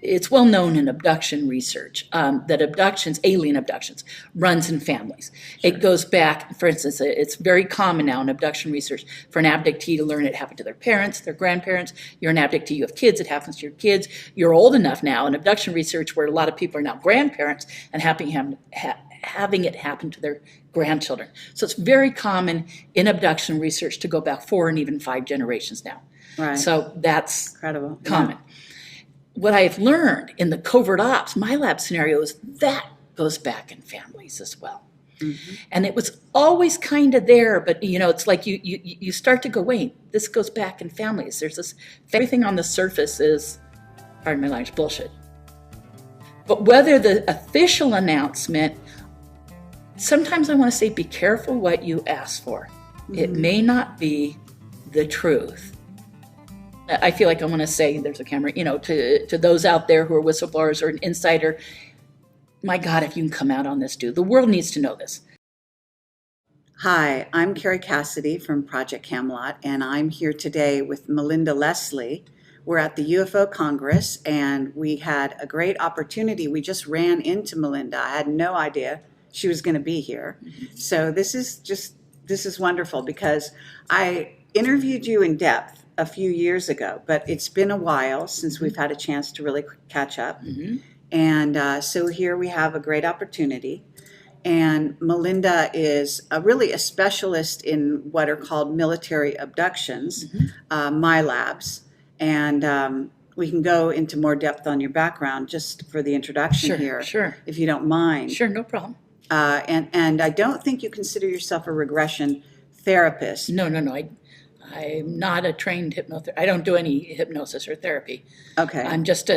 it's well known in abduction research that alien abductions, runs in families. Sure. It goes back, for instance, it's very common now in abduction research for an abductee to learn it happened to their parents, their grandparents. You're an abductee, you have kids, it happens to your kids. You're old enough now in abduction research where a lot of people are now grandparents and having it happen to their grandchildren. So it's very common in abduction research to go back 4 and even 5 generations now. Right. So that's incredible. Common. Yeah. What I've learned in the covert ops, Milab scenarios, that goes back in families as well. Mm-hmm. And it was always kind of there, but it's like you start to go, wait, this goes back in families. There's this, everything on the surface is, pardon my language, bullshit. But whether the official announcement, sometimes I want to say, be careful what you ask for. Mm-hmm. It may not be the truth. I feel like I want to say, there's a camera, to those out there who are whistleblowers or an insider, my God, if you can come out on this, dude, the world needs to know this. Hi, I'm Carrie Cassidy from Project Camelot, and I'm here today with Melinda Leslie. we're at the UFO Congress, and we had a great opportunity. We just ran into Melinda. I had no idea she was going to be here. So this is wonderful because I interviewed you in depth a few years ago, but it's been a while since we've had a chance to really catch up. And so here we have a great opportunity. And Melinda is really a specialist in what are called military abductions, Milabs. And we can go into more depth on your background just for the introduction here, if you don't mind. Sure, no problem. And I don't think you consider yourself a regression therapist. No. I'm not a trained hypnotherapist. I don't do any hypnosis or therapy. Okay. I'm just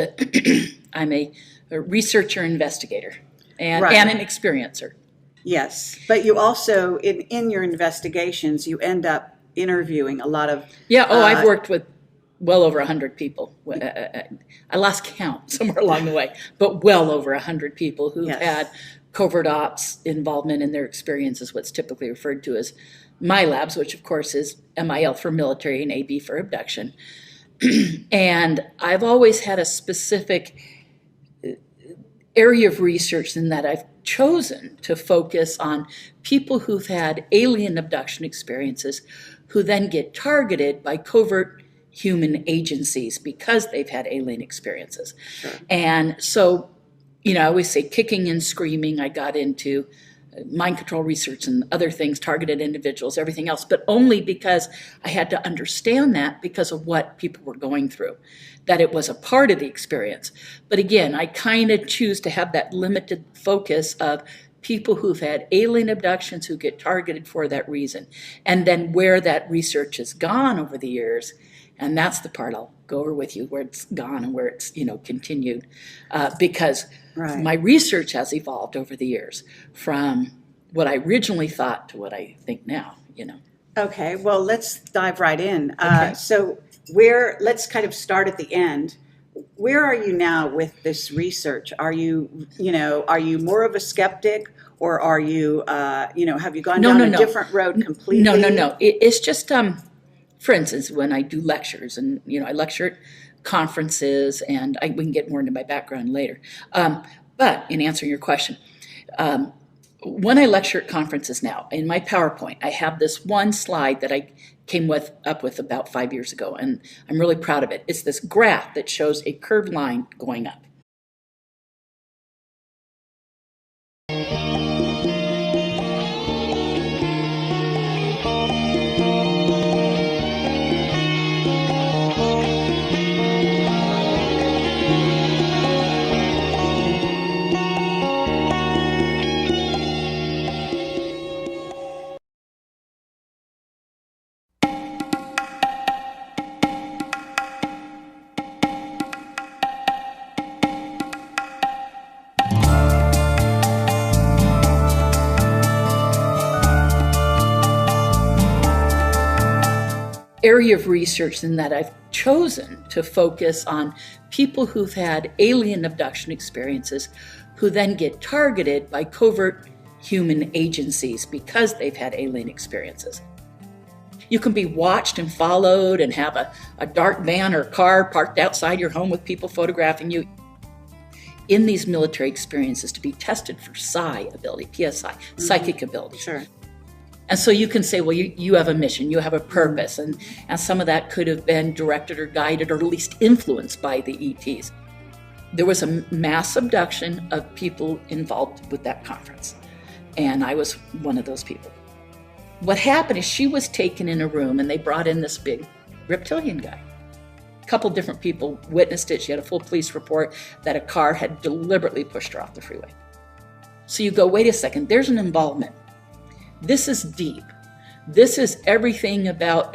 I'm a researcher investigator and an experiencer. Yes, but you also, in your investigations, you end up interviewing a lot of... I've worked with well over 100 people. I lost count somewhere along the way, but well over 100 people who've had covert ops involvement in their experiences, what's typically referred to as Milabs, which of course is MIL for military and AB for abduction. And I've always had a specific area of research in that I've chosen to focus on people who've had alien abduction experiences who then get targeted by covert human agencies because they've had alien experiences. And so, I always say kicking and screaming, I got into mind control research and other things, targeted individuals, everything else, but only because I had to understand that because of what people were going through, that it was a part of the experience. But again, I kind of choose to have that limited focus of people who've had alien abductions who get targeted for that reason, and then where that research has gone over the years. And that's the part I'll go over with you, where it's gone and where it's, continued, because my research has evolved over the years from what I originally thought to what I think now, Okay, well, let's dive right in. Okay. So let's kind of start at the end. Where are you now with this research? Are you more of a skeptic, or are you, have you gone down a different road completely? No. It's just, for instance, when I do lectures, and I lecture at conferences, and we can get more into my background later. But in answering your question, when I lecture at conferences now, in my PowerPoint, I have this one slide that I came up with about 5 years ago, and I'm really proud of it. It's this graph that shows a curved line going up. Area of research in that I've chosen to focus on people who've had alien abduction experiences who then get targeted by covert human agencies because they've had alien experiences. You can be watched and followed and have a dark van or car parked outside your home with people photographing you. In these military experiences, to be tested for psi ability, PSI, psychic ability. And so you can say, well, you have a mission, you have a purpose, and some of that could have been directed or guided or at least influenced by the ETs. There was a mass abduction of people involved with that conference, and I was one of those people. What happened is she was taken in a room, and they brought in this big reptilian guy. A couple different people witnessed it. She had a full police report that a car had deliberately pushed her off the freeway. So you go, wait a second, there's an involvement. This is deep. This is everything about